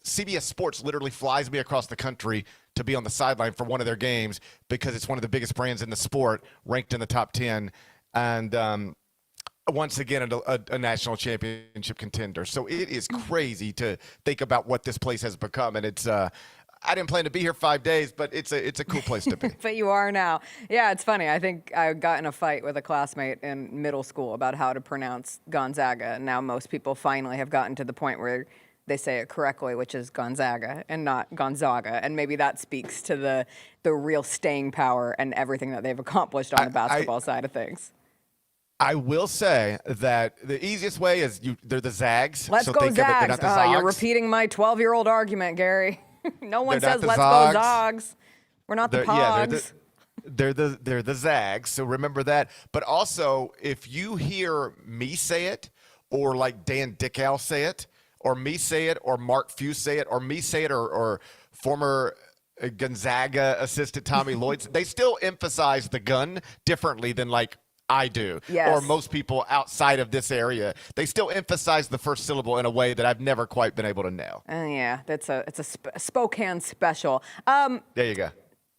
Speaker 29: CBS Sports literally flies me across the country to be on the sideline for one of their games because it's one of the biggest brands in the sport, ranked in the top 10. And once again, a national championship contender. So it is crazy to think about what this place has become. And it's I didn't plan to be here 5 days, but it's a cool place to be.
Speaker 2: But you are now. Yeah, it's funny. I think I got in a fight with a classmate in middle school about how to pronounce Gonzaga. And now most people finally have gotten to the point where they say it correctly, which is Gonzaga and not Gonzaga. And maybe that speaks to the real staying power and everything that they've accomplished on the basketball side of things.
Speaker 29: I will say that the easiest way is they're the Zags.
Speaker 2: Let's
Speaker 29: so
Speaker 2: go
Speaker 29: think
Speaker 2: Zags.
Speaker 29: Of it, they're not the Zogs.
Speaker 2: You're repeating my 12-year-old argument, Gary. No one
Speaker 29: They're
Speaker 2: says
Speaker 29: not the
Speaker 2: let's
Speaker 29: Zogs.
Speaker 2: go Zogs. We're not the Pogs.
Speaker 29: Yeah, they're the Zags. So remember that. But also, if you hear me say it, or like Dan Dickow say it, or me say it, or Mark Few say it, or me say it, or former Gonzaga assistant Tommy Lloyd, they still emphasize the gun differently than like I do, or most people outside of this area. They still emphasize the first syllable in a way that I've never quite been able to nail.
Speaker 2: Yeah, it's a Spokane special.
Speaker 29: There you go.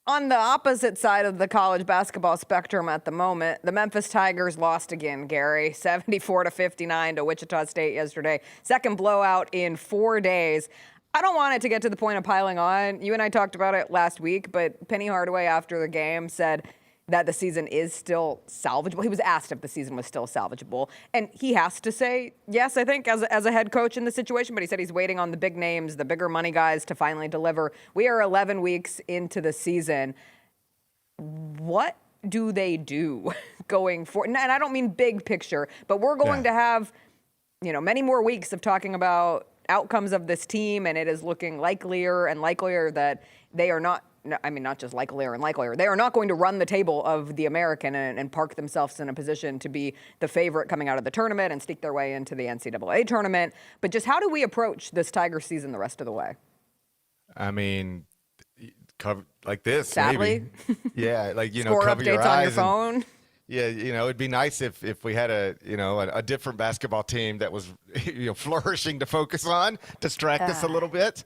Speaker 2: On the opposite side of the college basketball spectrum at the moment, the Memphis Tigers lost again, Gary, 74-59 to Wichita State yesterday. Second blowout in 4 days. I don't want it to get to the point of piling on. You and I talked about it last week, but Penny Hardaway after the game said that the season is still salvageable. He was asked if the season was still salvageable, and he has to say yes, I think, as a head coach in the situation, but he said he's waiting on the big names, the bigger money guys to finally deliver. We are 11 weeks into the season. What do they do going forward? And I don't mean big picture, but we're going to have, many more weeks of talking about outcomes of this team, and it is looking likelier and likelier that they are not just likelier and likelier. They are not going to run the table of the American and park themselves in a position to be the favorite coming out of the tournament and sneak their way into the NCAA tournament. But just how do we approach this Tiger season the rest of the way?
Speaker 29: I mean, cover like this.
Speaker 2: Sadly.
Speaker 29: Maybe. Yeah, like,
Speaker 2: Score
Speaker 29: cover
Speaker 2: updates
Speaker 29: your
Speaker 2: on
Speaker 29: eyes
Speaker 2: your phone.
Speaker 29: Yeah, it'd be nice if we had a different basketball team that was flourishing to focus on, distract us a little bit.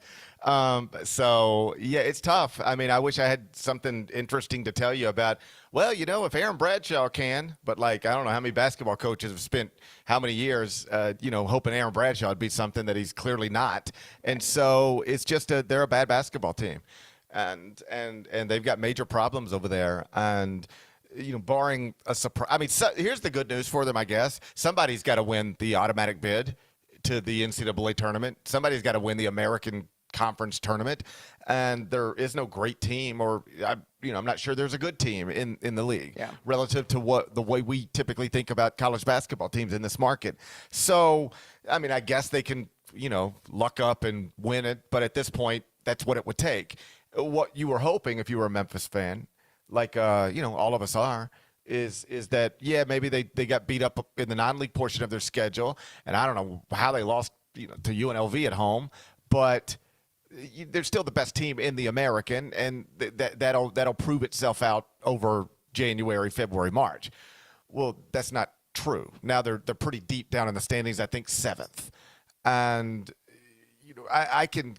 Speaker 29: So yeah, it's tough. I mean, I wish I had something interesting to tell you about. Well, if Aaron Bradshaw can, but like I don't know how many basketball coaches have spent how many years, hoping Aaron Bradshaw would be something that he's clearly not. And so it's just they're a bad basketball team, and they've got major problems over there. And barring a surprise, I mean, here's the good news for them, I guess. Somebody's got to win the automatic bid to the NCAA tournament. Somebody's got to win the American Conference tournament, and there is no great team, or I'm not sure there's a good team in the league relative to the way we typically think about college basketball teams in this market. So, I mean, I guess they can, luck up and win it, but at this point, that's what it would take. What you were hoping, if you were a Memphis fan, like all of us are, is that maybe they got beat up in the non-league portion of their schedule, and I don't know how they lost to UNLV at home, but they're still the best team in the American, and that'll prove itself out over January, February, March. Well, that's not true. Now they're pretty deep down in the standings. I think 7th, and I can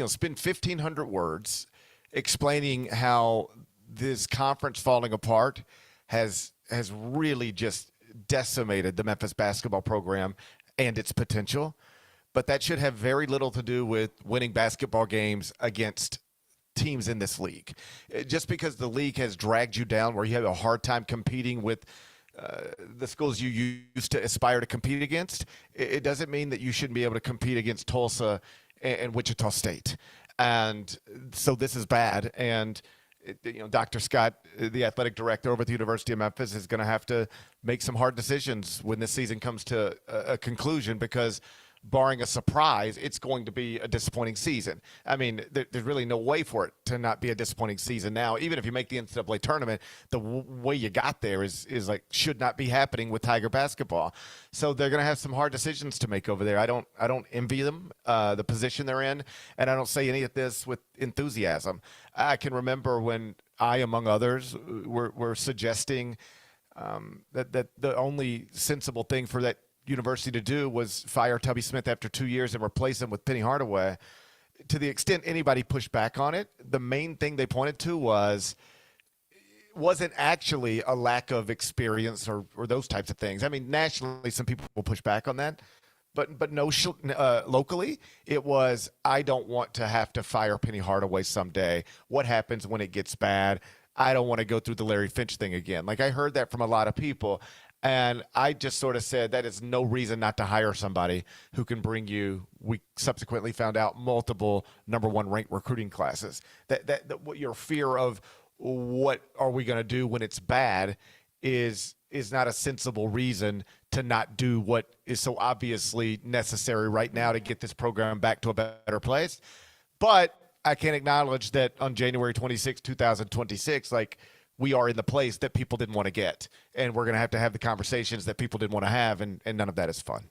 Speaker 29: spend 1,500 words explaining how this conference falling apart has really just decimated the Memphis basketball program and its potential. but that should have very little to do with winning basketball games against teams in this league. Just because the league has dragged you down where you have a hard time competing with the schools you used to aspire to compete against, it doesn't mean that you shouldn't be able to compete against Tulsa and Wichita State. And so this is bad. And Dr. Scott, the athletic director over at the University of Memphis, is going to have to make some hard decisions when this season comes to a conclusion, because barring a surprise, it's going to be a disappointing season. I mean, there's really no way for it to not be a disappointing season now. Even if you make the NCAA tournament, the way you got there is like should not be happening with Tiger basketball. So they're going to have some hard decisions to make over there. I don't envy them the position they're in, and I don't say any of this with enthusiasm. I can remember when I, among others, were suggesting that the only sensible thing for that university to do was fire Tubby Smith after 2 years and replace him with Penny Hardaway. To the extent anybody pushed back on it, the main thing they pointed to wasn't actually a lack of experience or those types of things. I mean, nationally, some people will push back on that, but no, locally, it was, I don't want to have to fire Penny Hardaway someday. What happens when it gets bad? I don't want to go through the Larry Finch thing again. Like, I heard that from a lot of people. And I just sort of said that is no reason not to hire somebody who can bring you, we subsequently found out, multiple number one ranked recruiting classes. That what your fear of what are we going to do when it's bad is not a sensible reason to not do what is so obviously necessary right now to get this program back to a better place. But I can acknowledge that on January 26, 2026, like, we are in the place that people didn't want to get. And we're going to have the conversations that people didn't want to have, and none of that is fun.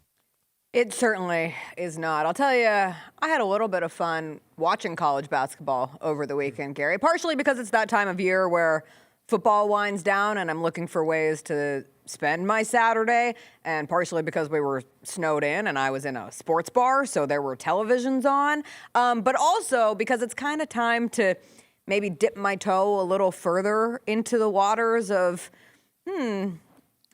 Speaker 2: It certainly is not. I'll tell you, I had a little bit of fun watching college basketball over the weekend, Gary, partially because it's that time of year where football winds down and I'm looking for ways to spend my Saturday, and partially because we were snowed in and I was in a sports bar, so there were televisions on, but also because it's kind of time to maybe dip my toe a little further into the waters of, I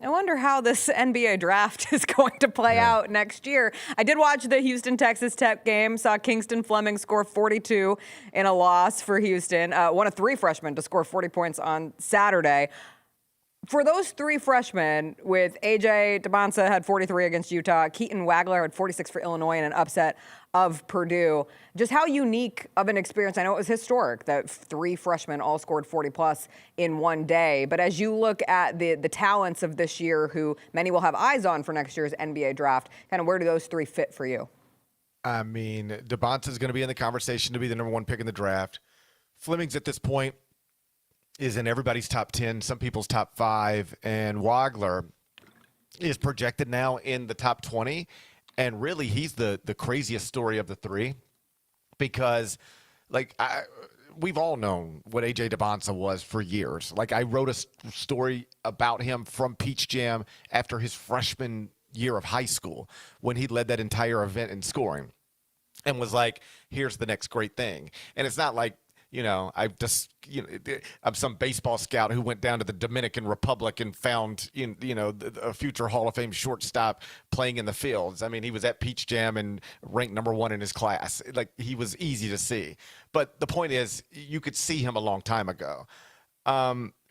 Speaker 2: wonder how this NBA draft is going to play out next year. I did watch the Houston-Texas Tech game, saw Kingston Fleming score 42 in a loss for Houston, one of three freshmen to score 40 points on Saturday. For those three freshmen, with A.J. DeBonsa had 43 against Utah, Keaton Wagler had 46 for Illinois in an upset of Purdue. Just how unique of an experience. I know it was historic that three freshmen all scored 40-plus in one day. But as you look at the talents of this year, who many will have eyes on for next year's NBA draft, kind of where do those three fit for you?
Speaker 29: I mean, DeBonsa is going to be in the conversation to be the number one pick in the draft. Fleming's at this point is in everybody's top 10, some people's top 5, and Wagler is projected now in the top 20. And really, he's the craziest story of the three, because, like, we've all known what A.J. DeBonsa was for years. Like, I wrote a story about him from Peach Jam after his freshman year of high school when he led that entire event in scoring and was like, here's the next great thing. And it's not like, I'm some baseball scout who went down to the Dominican Republic and found, a future Hall of Fame shortstop playing in the fields. I mean, he was at Peach Jam and ranked number one in his class. Like, he was easy to see. But the point is, you could see him a long time ago.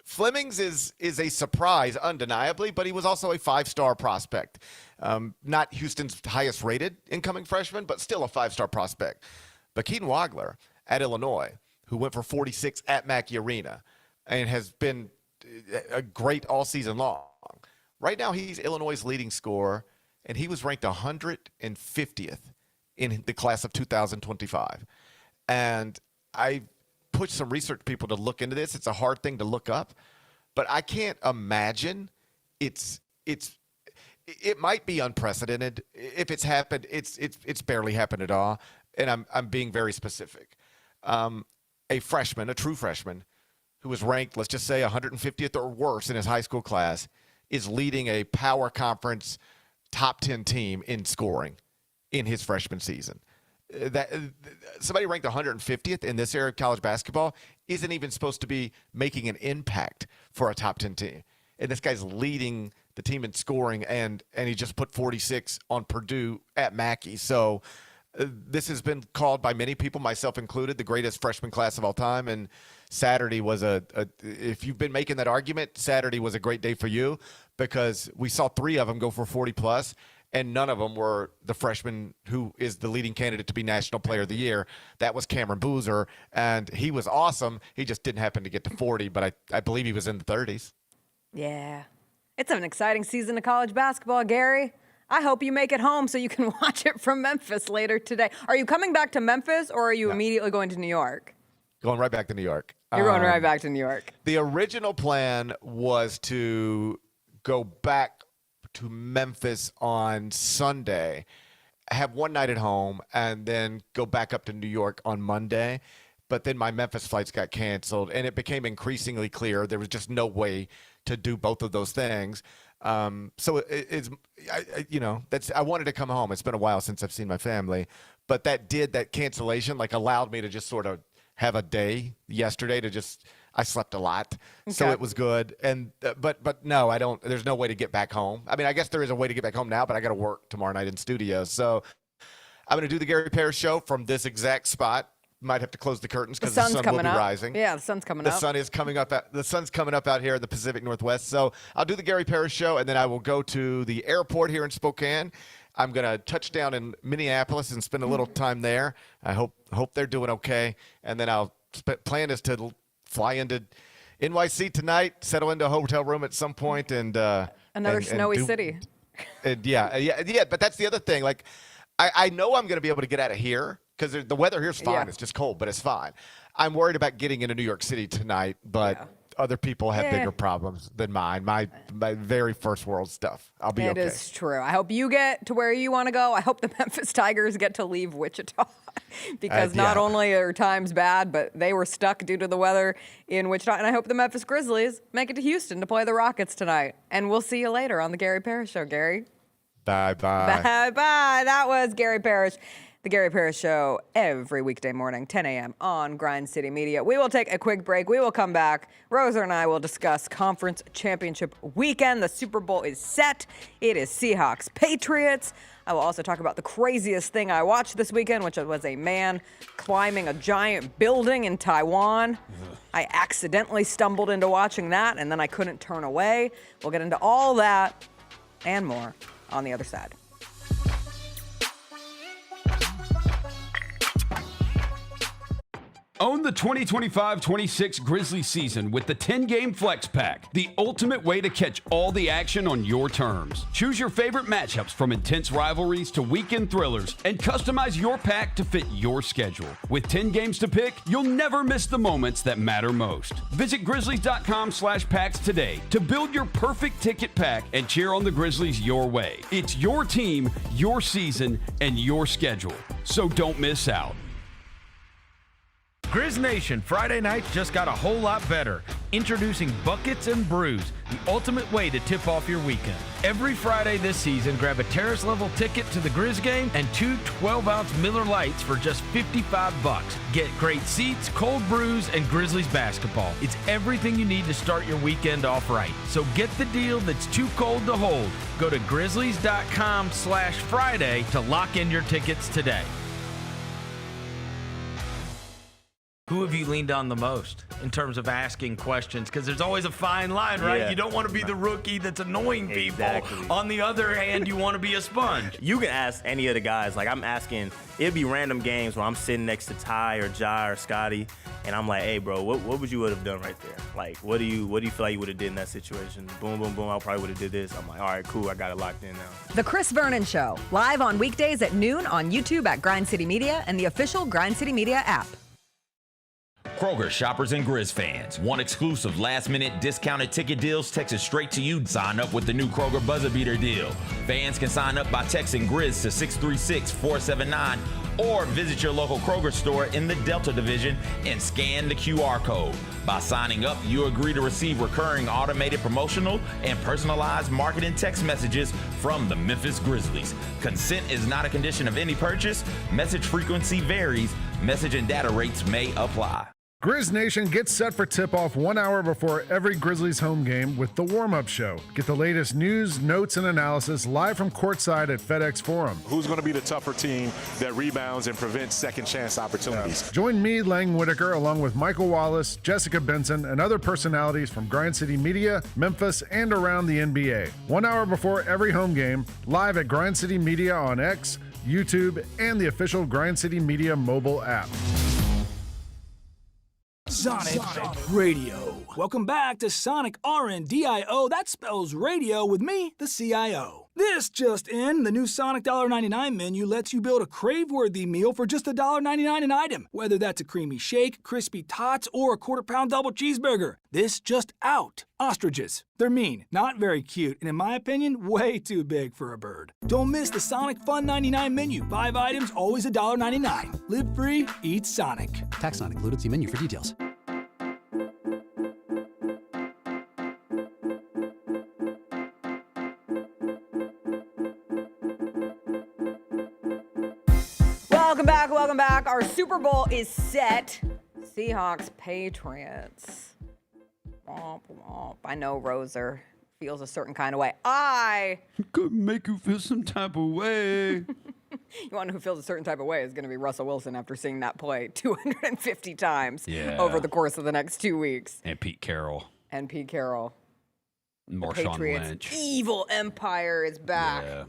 Speaker 29: Fleming's is a surprise, undeniably, but he was also a 5-star prospect. Not Houston's highest rated incoming freshman, but still a 5-star prospect. But Keaton Wagler at Illinois, who went for 46 at Mackey Arena and has been a great all season long. Right now, he's Illinois' leading scorer, and he was ranked 150th in the class of 2025. And I pushed some research people to look into this. It's a hard thing to look up, but I can't imagine it might be unprecedented. If it's happened, it's barely happened at all. And I'm being very specific. A freshman, a true freshman, who was ranked, let's just say, 150th or worse in his high school class, is leading a power conference top 10 team in scoring in his freshman season. That somebody ranked 150th in this era of college basketball isn't even supposed to be making an impact for a top 10 team. And this guy's leading the team in scoring, and he just put 46 on Purdue at Mackey. So this has been called by many people, myself included, the greatest freshman class of all time. And Saturday was if you've been making that argument, Saturday was a great day for you, because we saw 3 of them go for 40 plus, and none of them were the freshman who is the leading candidate to be National Player of the Year. That was Cameron Boozer, and he was awesome. He just didn't happen to get to 40, but I believe he was in the 30s.
Speaker 8: Yeah. It's an exciting season of college basketball, Gary. I hope you make it home so you can watch it from Memphis later today. Are you coming back to Memphis, or are you immediately going to New York?
Speaker 29: Going right back to New York.
Speaker 8: You're going right back to New York.
Speaker 29: The original plan was to go back to Memphis on Sunday, have one night at home, and then go back up to New York on Monday. But then my Memphis flights got canceled, and it became increasingly clear there was just no way to do both of those things. So I wanted to come home. It's been a while since I've seen my family, but that cancellation allowed me to just sort of have a day yesterday I slept a lot, so it was good. And but no, I don't. There's no way to get back home. I mean, I guess there is a way to get back home now, but I got to work tomorrow night in studio. So I'm going to do the Gary Parrish show from this exact spot. Might have to close the curtains because the sun will be rising.
Speaker 8: Yeah, the sun's coming up.
Speaker 29: The sun is coming up. The sun's coming up out here in the Pacific Northwest. So I'll do the Gary Parrish show, and then I will go to the airport here in Spokane. I'm going to touch down in Minneapolis and spend a little time there. I hope they're doing okay, and then I'll plan is to fly into NYC tonight, settle into a hotel room at some point, and
Speaker 8: another snowy city.
Speaker 29: And yeah. But that's the other thing. I know I'm going to be able to get out of here because the weather here's fine. Yeah. It's just cold, but it's fine. I'm worried about getting into New York City tonight, but other people have bigger problems than mine. My very first world stuff. I'll be okay.
Speaker 8: It is true. I hope you get to where you want to go. I hope the Memphis Tigers get to leave Wichita because not only are times bad, but they were stuck due to the weather in Wichita. And I hope the Memphis Grizzlies make it to Houston to play the Rockets tonight. And we'll see you later on the Gary Parrish Show, Gary.
Speaker 29: Bye-bye.
Speaker 8: Bye-bye. That was Gary Parrish. The Gary Parrish Show every weekday morning, 10 a.m. on Grind City Media. We will take a quick break. We will come back. Rosa and I will discuss conference championship weekend. The Super Bowl is set. It is Seahawks Patriots. I will also talk about the craziest thing I watched this weekend, which was a man climbing a giant building in Taiwan. I accidentally stumbled into watching that, and then I couldn't turn away. We'll get into all that and more on the other side.
Speaker 1: Own the 2025-26 Grizzlies season with the 10-game Flex Pack, the ultimate way to catch all the action on your terms. Choose your favorite matchups from intense rivalries to weekend thrillers and customize your pack to fit your schedule. With 10 games to pick, you'll never miss the moments that matter most. Visit Grizzlies.com/packs today to build your perfect ticket pack and cheer on the Grizzlies your way. It's your team, your season, and your schedule. So don't miss out.
Speaker 12: Grizz Nation, Friday nights just got a whole lot better. Introducing Buckets and Brews, the ultimate way to tip off your weekend. Every Friday this season, grab a terrace-level ticket to the Grizz game and 2 12-ounce Miller Lights for just $55. Get great seats, cold brews, and Grizzlies basketball. It's everything you need to start your weekend off right. So get the deal that's too cold to hold. Go to Grizzlies.com/Friday to lock in your tickets today. Who have you leaned on the most in terms of asking questions? Because there's always a fine line, right?
Speaker 28: Yeah.
Speaker 12: You don't want to be the rookie that's annoying people. On the other hand, you want to be a sponge.
Speaker 28: You can ask any of the guys. I'm asking, it'd be random games where I'm sitting next to Ty or Jai or Scotty, and I'm like, hey, bro, what would you have done right there? What do you feel like you would have did in that situation? Boom, boom, boom, I probably would have did this. I'm like, all right, cool, I got it locked in now.
Speaker 8: The Chris Vernon Show, live on weekdays at noon on YouTube at Grind City Media and the official Grind City Media app.
Speaker 27: Kroger shoppers and Grizz fans. Want exclusive last-minute discounted ticket deals texted straight to you? Sign up with the new Kroger Buzzer Beater deal. Fans can sign up by texting Grizz to 636-479 or visit your local Kroger store in the Delta Division and scan the QR code. By signing up, you agree to receive recurring automated promotional and personalized marketing text messages from the Memphis Grizzlies. Consent is not a condition of any purchase. Message frequency varies. Message and data rates may apply.
Speaker 6: Grizz Nation gets set for tip-off 1 hour before every Grizzlies home game with the warm-up show. Get the latest news, notes, and analysis live from courtside at FedEx Forum.
Speaker 21: Who's going to be the tougher team that rebounds and prevents second chance opportunities?
Speaker 6: Join me, Lang Whitaker, along with Michael Wallace, Jessica Benson, and other personalities from Grind City Media, Memphis, and around the NBA. 1 hour before every home game, live at Grind City Media on X, YouTube, and the official Grind City Media mobile app.
Speaker 22: Sonic Radio. Welcome back to Sonic RNDIO. That spells radio with me, the CIO. This just in, the new Sonic $1.99 menu lets you build a crave-worthy meal for just $1.99 an item. Whether that's a creamy shake, crispy tots, or a quarter-pound double cheeseburger. This just out. Ostriches. They're mean, not very cute, and in my opinion, way too big for a bird. Don't miss the Sonic Fun 99 menu. 5 items, always $1.99. Live free, eat Sonic.
Speaker 23: Tax not included. See menu for details.
Speaker 2: Welcome back. Our Super Bowl is set. Seahawks, Patriots. Womp, womp. I know Roser feels a certain kind of way.
Speaker 1: Could make you feel some type of way.
Speaker 2: You want to know who feels a certain type of way is going to be Russell Wilson after seeing that play 250 times over the course of the next 2 weeks.
Speaker 1: And Pete Carroll.
Speaker 2: Marshawn
Speaker 1: Patriots Lynch.
Speaker 2: Evil empire is back.
Speaker 1: Yeah.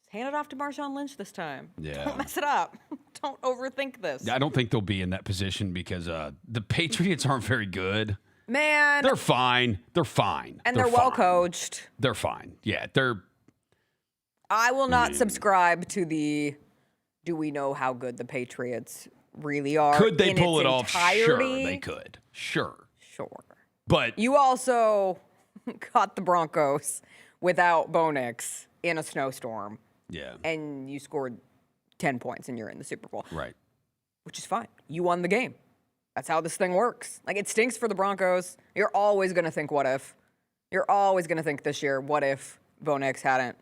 Speaker 2: Hand it off to Marshawn Lynch this time.
Speaker 1: Yeah.
Speaker 2: Don't mess it up. Don't overthink this.
Speaker 1: I don't think they'll be in that position because the Patriots aren't very good.
Speaker 2: Man.
Speaker 1: They're fine.
Speaker 2: And they're well coached.
Speaker 1: They're fine. Yeah,
Speaker 2: I will not subscribe to the do we know how good the Patriots really are.
Speaker 1: Could they pull it
Speaker 2: entirety?
Speaker 1: off? Sure, they could. Sure. But
Speaker 2: you also caught the Broncos without Bo Nix in a snowstorm.
Speaker 1: Yeah.
Speaker 2: And you scored 10 points and you're in the Super Bowl.
Speaker 1: Right.
Speaker 2: Which is fine. You won the game. That's how this thing works. Like, it stinks for the Broncos. You're always going to think, what if? You're always going to think this year, what if Bo Nix hadn't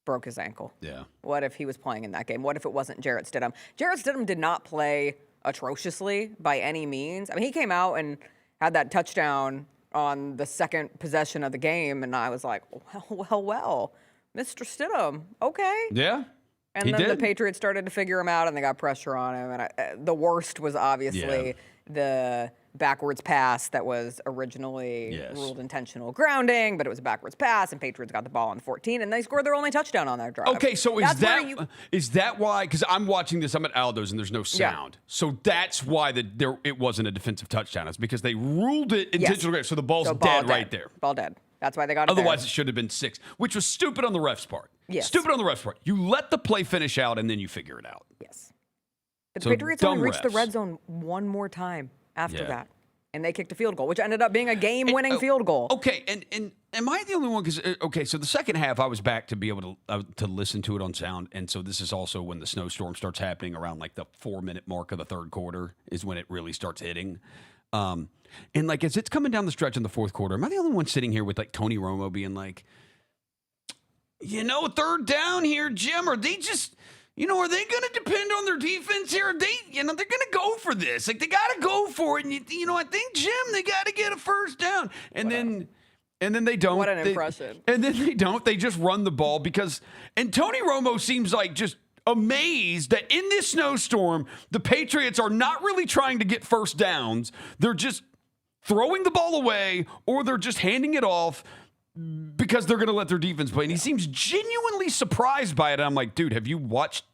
Speaker 2: broke his ankle?
Speaker 1: Yeah.
Speaker 2: What if he was playing in that game? What if it wasn't Jarrett Stidham? Jarrett Stidham did not play atrociously by any means. I mean, he came out and had that touchdown on the second possession of the game, and I was like, well, Mr. Stidham, okay.
Speaker 1: Yeah.
Speaker 2: And then the Patriots started to figure him out, and they got pressure on him. And the worst was obviously the backwards pass that was originally ruled intentional grounding, but it was a backwards pass, and Patriots got the ball on 14, and they scored their only touchdown on that drive.
Speaker 1: Okay, so is that why? Because I'm watching this, I'm at Aldo's, and there's no sound. Yeah. So that's why it wasn't a defensive touchdown. It's because they ruled it intentional. So the ball's dead right there.
Speaker 2: Ball dead. That's why they got it.
Speaker 1: Otherwise, it should have been 6, which was stupid on the ref's part.
Speaker 2: Yes.
Speaker 1: Stupid on the ref's part. You let the play finish out, and then you figure it out.
Speaker 2: Yes. But the Patriots only reached the red zone one more time after that. And they kicked a field goal, which ended up being a game-winning field goal.
Speaker 1: Okay, and am I the only one? Because so the second half, I was back to be able to listen to it on sound, and so this is also when the snowstorm starts happening around like the 4-minute mark of the third quarter is when it really starts hitting. And like as it's coming down the stretch in the fourth quarter, am I the only one sitting here with like Tony Romo being like, third down here, Jim? Are they just? Are they going to depend on their defense here? Are they, they're going to go for this. Like, they got to go for it. And, I think, Jim, they got to get a first down. And then they don't.
Speaker 2: What an impression.
Speaker 1: And then they don't. They just run the ball and Tony Romo seems like just amazed that in this snowstorm, the Patriots are not really trying to get first downs. They're just throwing the ball away, or they're just handing it off because they're going to let their defense play. And he seems genuinely surprised by it. And I'm like, dude, have you watched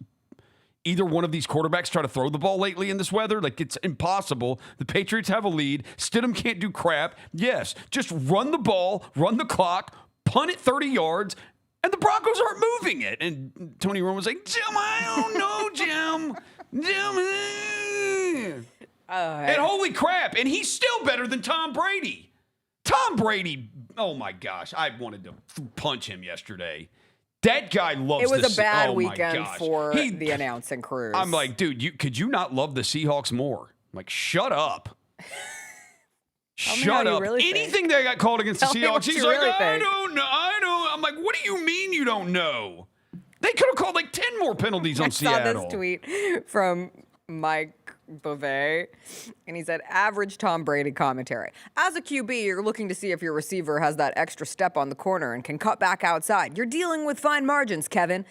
Speaker 1: either one of these quarterbacks try to throw the ball lately in this weather? Like, it's impossible. The Patriots have a lead. Stidham can't do crap. Yes, just run the ball, run the clock, punt it 30 yards, and the Broncos aren't moving it. And Tony Romo was like, Jim, I don't know, Jim. And holy crap, and he's still better than Tom Brady. Tom Brady, oh my gosh, I wanted to punch him yesterday. That guy loves
Speaker 2: it was a bad weekend for the announcing crews.
Speaker 1: I'm like, dude, could you not love the Seahawks more? I'm like, shut up. Shut up.
Speaker 2: Really
Speaker 1: anything that got called against the Seahawks, he's like,
Speaker 2: really
Speaker 1: I don't know. I'm like, what do you mean you don't know? They could have called like 10 more penalties on Seattle.
Speaker 2: I saw this tweet from Mike Beauvais, and he said, average Tom Brady commentary. As a QB, you're looking to see if your receiver has that extra step on the corner and can cut back outside. You're dealing with fine margins, Kevin.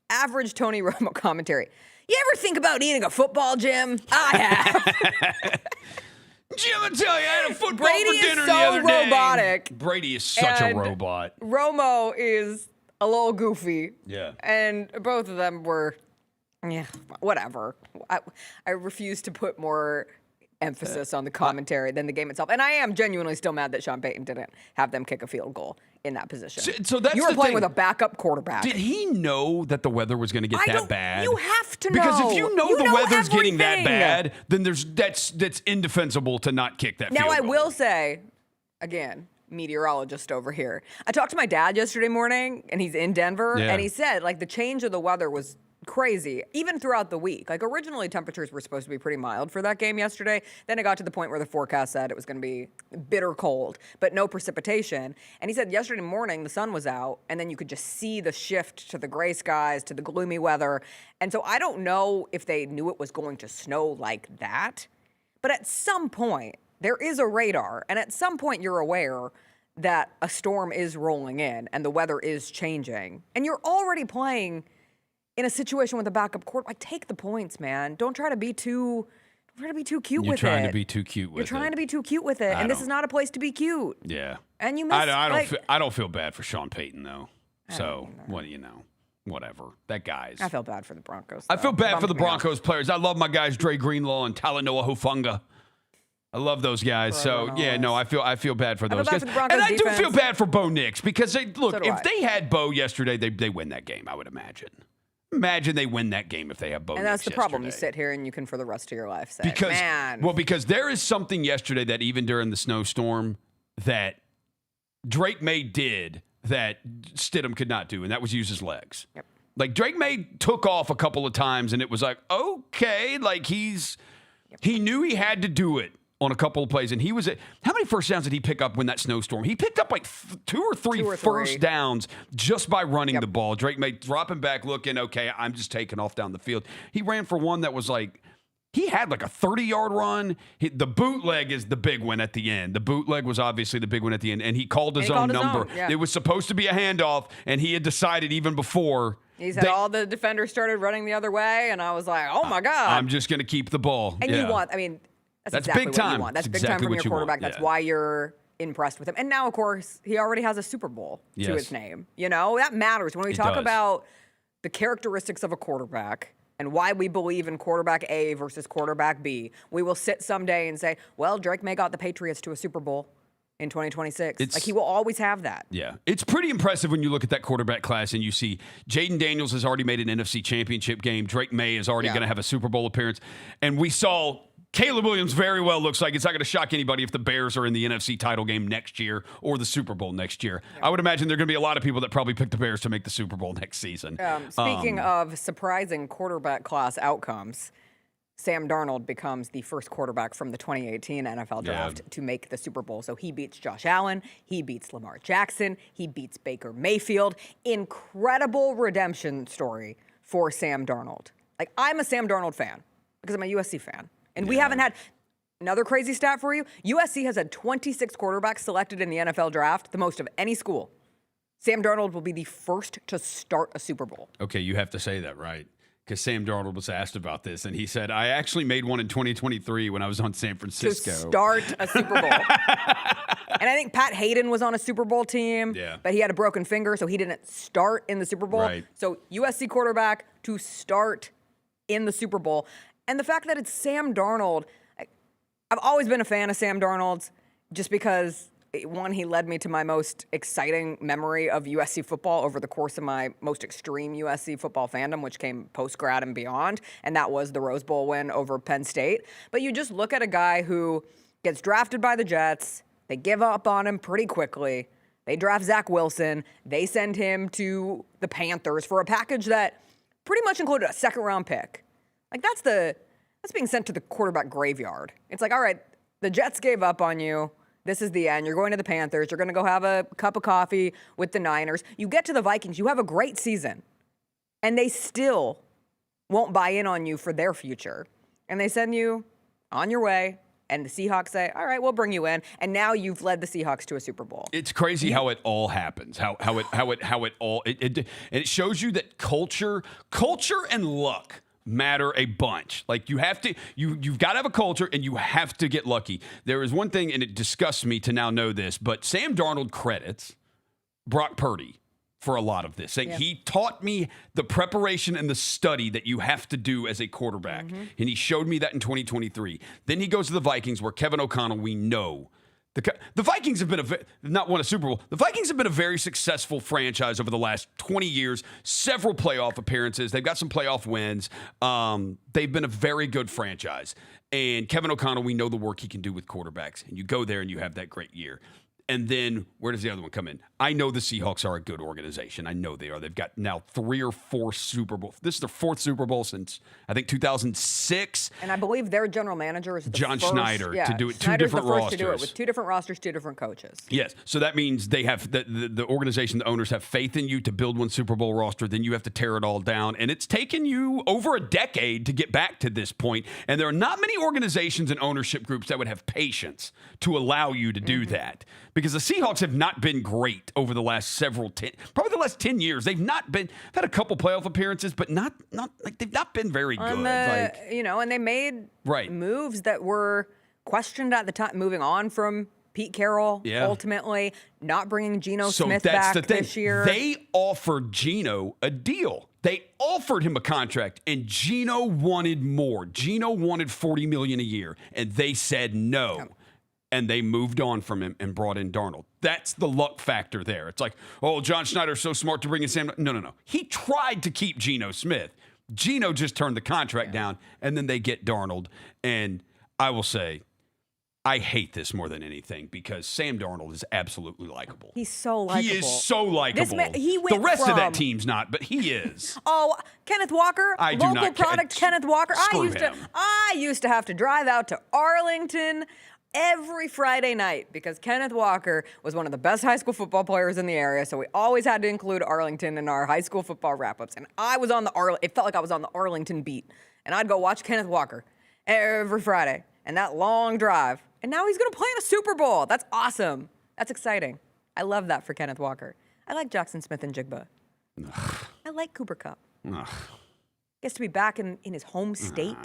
Speaker 2: Average Tony Romo commentary. You ever think about eating a football, Jim? I have.
Speaker 1: Jim, I tell you, I had a football
Speaker 2: Brady
Speaker 1: for dinner
Speaker 2: is so
Speaker 1: the other day.
Speaker 2: robotic.
Speaker 1: Brady is such a robot.
Speaker 2: Romo is a little goofy.
Speaker 1: Yeah.
Speaker 2: And both of them were, whatever. I refuse to put more emphasis on the commentary than the game itself. And I am genuinely still mad that Sean Payton didn't have them kick a field goal in that position.
Speaker 1: So that's
Speaker 2: you were
Speaker 1: the
Speaker 2: playing
Speaker 1: thing.
Speaker 2: with a backup quarterback.
Speaker 1: Did he know that the weather was going to get that bad?
Speaker 2: You have to know.
Speaker 1: Because if you know the weather's getting that
Speaker 2: everything.
Speaker 1: bad, then that's indefensible to not kick that field
Speaker 2: Now, I
Speaker 1: goal.
Speaker 2: will say, again, meteorologist over here. I talked to my dad yesterday morning, and he's in Denver, and he said, like, the change of the weather was crazy, even throughout the week. Like, originally, temperatures were supposed to be pretty mild for that game yesterday. Then it got to the point where the forecast said it was going to be bitter cold, but no precipitation. And he said yesterday morning, the sun was out, and then you could just see the shift to the gray skies, to the gloomy weather. And so I don't know if they knew it was going to snow like that, but at some point, there is a radar, and at some point you're aware that a storm is rolling in and the weather is changing, and you're already playing in a situation with a backup quarterback. Like, take the points, man. Don't try to be too cute with it.
Speaker 1: You're trying to be too cute with it.
Speaker 2: You're trying to be too cute with it, and this is not a place to be cute.
Speaker 1: Yeah.
Speaker 2: And you miss.
Speaker 1: I don't feel bad for Sean Payton though. So whatever. That guy's.
Speaker 2: I feel bad for the Broncos.
Speaker 1: I feel bad for the Broncos players. I love my guys Dre Greenlaw and Talanoa Hufanga. I love those guys. So I feel bad for those guys. And I do feel bad for Bo Nix because if they had Bo yesterday, they win that game. I would imagine. Imagine they win that game if they have Bo Nix.
Speaker 2: And that's the problem. You
Speaker 1: yesterday.
Speaker 2: sit here and you can, for the rest of your life, say,
Speaker 1: because there is something yesterday that even during the snowstorm that Drake May did that Stidham could not do, and that was use his legs.
Speaker 2: Yep.
Speaker 1: Like, Drake May took off a couple of times, and it was like, okay, like he knew he had to do it on a couple of plays, and he was how many first downs did he pick up when that snowstorm? He picked up like two or three first downs just by running the ball. Drake May dropping back, looking, okay, I'm just taking off down the field. He ran for one that was like, he had like a 30-yard run. The bootleg is the big one at the end. The bootleg was obviously the big one at the end, and he called his own number.
Speaker 2: Yeah.
Speaker 1: It was supposed to be a handoff, and he had decided even before.
Speaker 2: He said all the defenders started running the other way, and I was like, oh my God.
Speaker 1: I'm just going to keep the ball.
Speaker 2: And you want, that's exactly
Speaker 1: big time.
Speaker 2: What you want. That's big
Speaker 1: exactly
Speaker 2: time from your quarterback.
Speaker 1: Want.
Speaker 2: That's why you're impressed with him. And now, of course, he already has a Super Bowl to his name. You know, that matters. When we talk about the characteristics of a quarterback and why we believe in quarterback A versus quarterback B, we will sit someday and say, well, Drake May got the Patriots to a Super Bowl in 2026. Like, he will always have that.
Speaker 1: Yeah. It's pretty impressive when you look at that quarterback class and you see Jaden Daniels has already made an NFC championship game. Drake May is already going to have a Super Bowl appearance. And we saw Caleb Williams very well looks like it's not going to shock anybody if the Bears are in the NFC title game next year or the Super Bowl next year. I would imagine there are going to be a lot of people that probably pick the Bears to make the Super Bowl next season.
Speaker 2: Speaking of surprising quarterback class outcomes, Sam Darnold becomes the first quarterback from the 2018 NFL draft to make the Super Bowl. So he beats Josh Allen, he beats Lamar Jackson, he beats Baker Mayfield. Incredible redemption story for Sam Darnold. Like, I'm a Sam Darnold fan because I'm a USC fan. And we haven't had another crazy stat for you. USC has had 26 quarterbacks selected in the NFL draft, the most of any school. Sam Darnold will be the first to start a Super Bowl.
Speaker 1: Okay, you have to say that, right? Because Sam Darnold was asked about this, and he said, I actually made one in 2023 when I was on San Francisco.
Speaker 2: To start a Super Bowl. And I think Pat Hayden was on a Super Bowl team, but he had a broken finger, so he didn't start in the Super Bowl.
Speaker 1: Right.
Speaker 2: So USC quarterback to start in the Super Bowl. And the fact that it's Sam Darnold, I've always been a fan of Sam Darnold's just because, one, he led me to my most exciting memory of USC football over the course of my most extreme USC football fandom, which came post-grad and beyond, and that was the Rose Bowl win over Penn State. But you just look at a guy who gets drafted by the Jets, they give up on him pretty quickly, they draft Zach Wilson, they send him to the Panthers for a package that pretty much included a second-round pick. Like, that's being sent to the quarterback graveyard. It's like, all right, the Jets gave up on you. This is the end. You're going to the Panthers. You're going to go have a cup of coffee with the Niners. You get to the Vikings. You have a great season. And they still won't buy in on you for their future. And they send you on your way. And the Seahawks say, all right, we'll bring you in. And now you've led the Seahawks to a Super Bowl.
Speaker 1: It's crazy how it all happens. How it all and it shows you that culture and luck matter a bunch. Like you've got to have a culture and you have to get lucky. There is one thing, and it disgusts me to now know this, but Sam Darnold credits Brock Purdy for a lot of this. Saying he taught me the preparation and the study that you have to do as a quarterback.
Speaker 2: Mm-hmm.
Speaker 1: And he showed me that in 2023. Then he goes to the Vikings where Kevin O'Connell, we know. The Vikings have been not won a Super Bowl. The Vikings have been a very successful franchise over the last 20 years, several playoff appearances. They've got some playoff wins. They've been a very good franchise. And Kevin O'Connell, we know the work he can do with quarterbacks. And you go there and you have that great year. And then where does the other one come in? I know the Seahawks are a good organization. I know they are. They've got now 3 or 4 Super Bowls. This is their 4th Super Bowl since, I think, 2006.
Speaker 2: And I believe their general manager is
Speaker 1: John Schneider to do it
Speaker 2: Schneider's
Speaker 1: 2 different
Speaker 2: the first
Speaker 1: rosters.
Speaker 2: to do it with 2 different rosters, 2 different coaches.
Speaker 1: Yes. So that means they have the organization, the owners have faith in you to build one Super Bowl roster. Then you have to tear it all down. And it's taken you over a decade to get back to this point. And there are not many organizations and ownership groups that would have patience to allow you to do that. Because the Seahawks have not been great over the last probably the last 10 years. They've had a couple playoff appearances, but not like they've not been very good.
Speaker 2: And they made moves that were questioned at the time, moving on from Pete Carroll, ultimately not bringing Geno Smith back this year.
Speaker 1: They offered Geno a deal. They offered him a contract, and Geno wanted more. Geno wanted $40 million a year, and they said no. And they moved on from him and brought in Darnold. That's the luck factor there. It's like, oh, John Schneider's so smart to bring in Sam. No. He tried to keep Geno Smith. Geno just turned the contract down, and then they get Darnold. And I will say, I hate this more than anything because Sam Darnold is absolutely likable.
Speaker 2: He's so likable.
Speaker 1: He is so likable.
Speaker 2: He went
Speaker 1: the rest
Speaker 2: from,
Speaker 1: of that team's not, but he is.
Speaker 2: Oh, Kenneth Walker, local product Kenneth Walker. I used to have to drive out to Arlington every Friday night because Kenneth Walker was one of the best high school football players in the area, so we always had to include Arlington in our high school football wrap-ups. And I was on it felt like I was on the Arlington beat, and I'd go watch Kenneth Walker every Friday, and that long drive. And now he's going to play in a Super Bowl. That's awesome. That's exciting. I love that for Kenneth Walker. I like Jackson Smith and Jigba. I like Cooper Kupp. Gets to be back in his home state.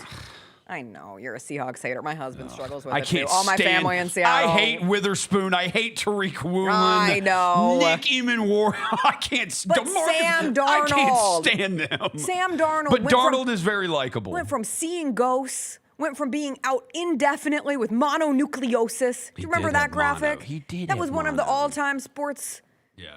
Speaker 2: I know, you're a Seahawks hater. My husband struggles with it too. All my family in Seattle.
Speaker 1: I hate Witherspoon. I hate Tariq Woolen.
Speaker 2: I know.
Speaker 1: Nick Eamon-War. I can't stand
Speaker 2: Sam Darnold.
Speaker 1: I can't stand them.
Speaker 2: Sam Darnold.
Speaker 1: But Darnold is very likable.
Speaker 2: Went from seeing ghosts, went from being out indefinitely with mononucleosis. Do you remember that graphic?
Speaker 1: He did.
Speaker 2: That was one of the all-time sports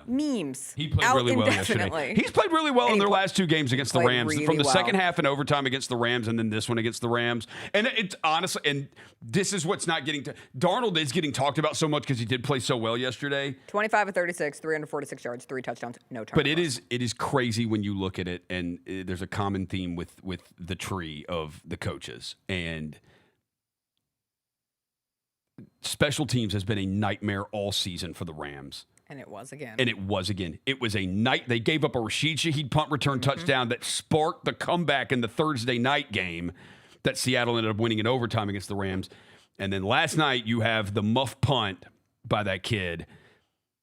Speaker 2: memes.
Speaker 1: He played really well yesterday. He's played really well in their last 2 games against the Rams.
Speaker 2: Really
Speaker 1: from the second half and overtime against the Rams, and then this one against the Rams. And it's honestly, and this is what's not getting Darnold is getting talked about so much because he did play so well yesterday.
Speaker 2: 25 of 36, 346 yards, 3 touchdowns, no turnovers.
Speaker 1: But it is crazy when you look at it, and there's a common theme with the tree of the coaches. And special teams has been a nightmare all season for the Rams.
Speaker 2: And it was again.
Speaker 1: It was a night. They gave up a Rashid Shaheed punt return touchdown that sparked the comeback in the Thursday night game that Seattle ended up winning in overtime against the Rams. And then last night you have the muff punt by that kid,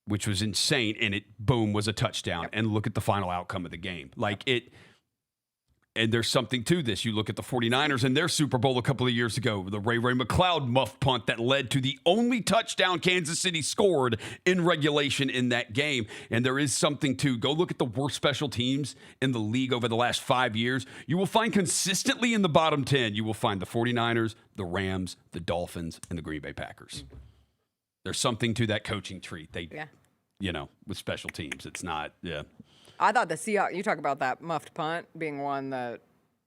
Speaker 1: which was insane. And it, boom, was a touchdown. And look at the final outcome of the game. And there's something to this. You look at the 49ers and their Super Bowl a couple of years ago, the Ray McCloud muff punt that led to the only touchdown Kansas City scored in regulation in that game. And there is something to go look at the worst special teams in the league over the last 5 years. You will find consistently in the bottom 10, you will find the 49ers, the Rams, the Dolphins, and the Green Bay Packers. There's something to that coaching tree. With special teams. It's not,
Speaker 2: I thought the Seahawks, you talk about that muffed punt being one that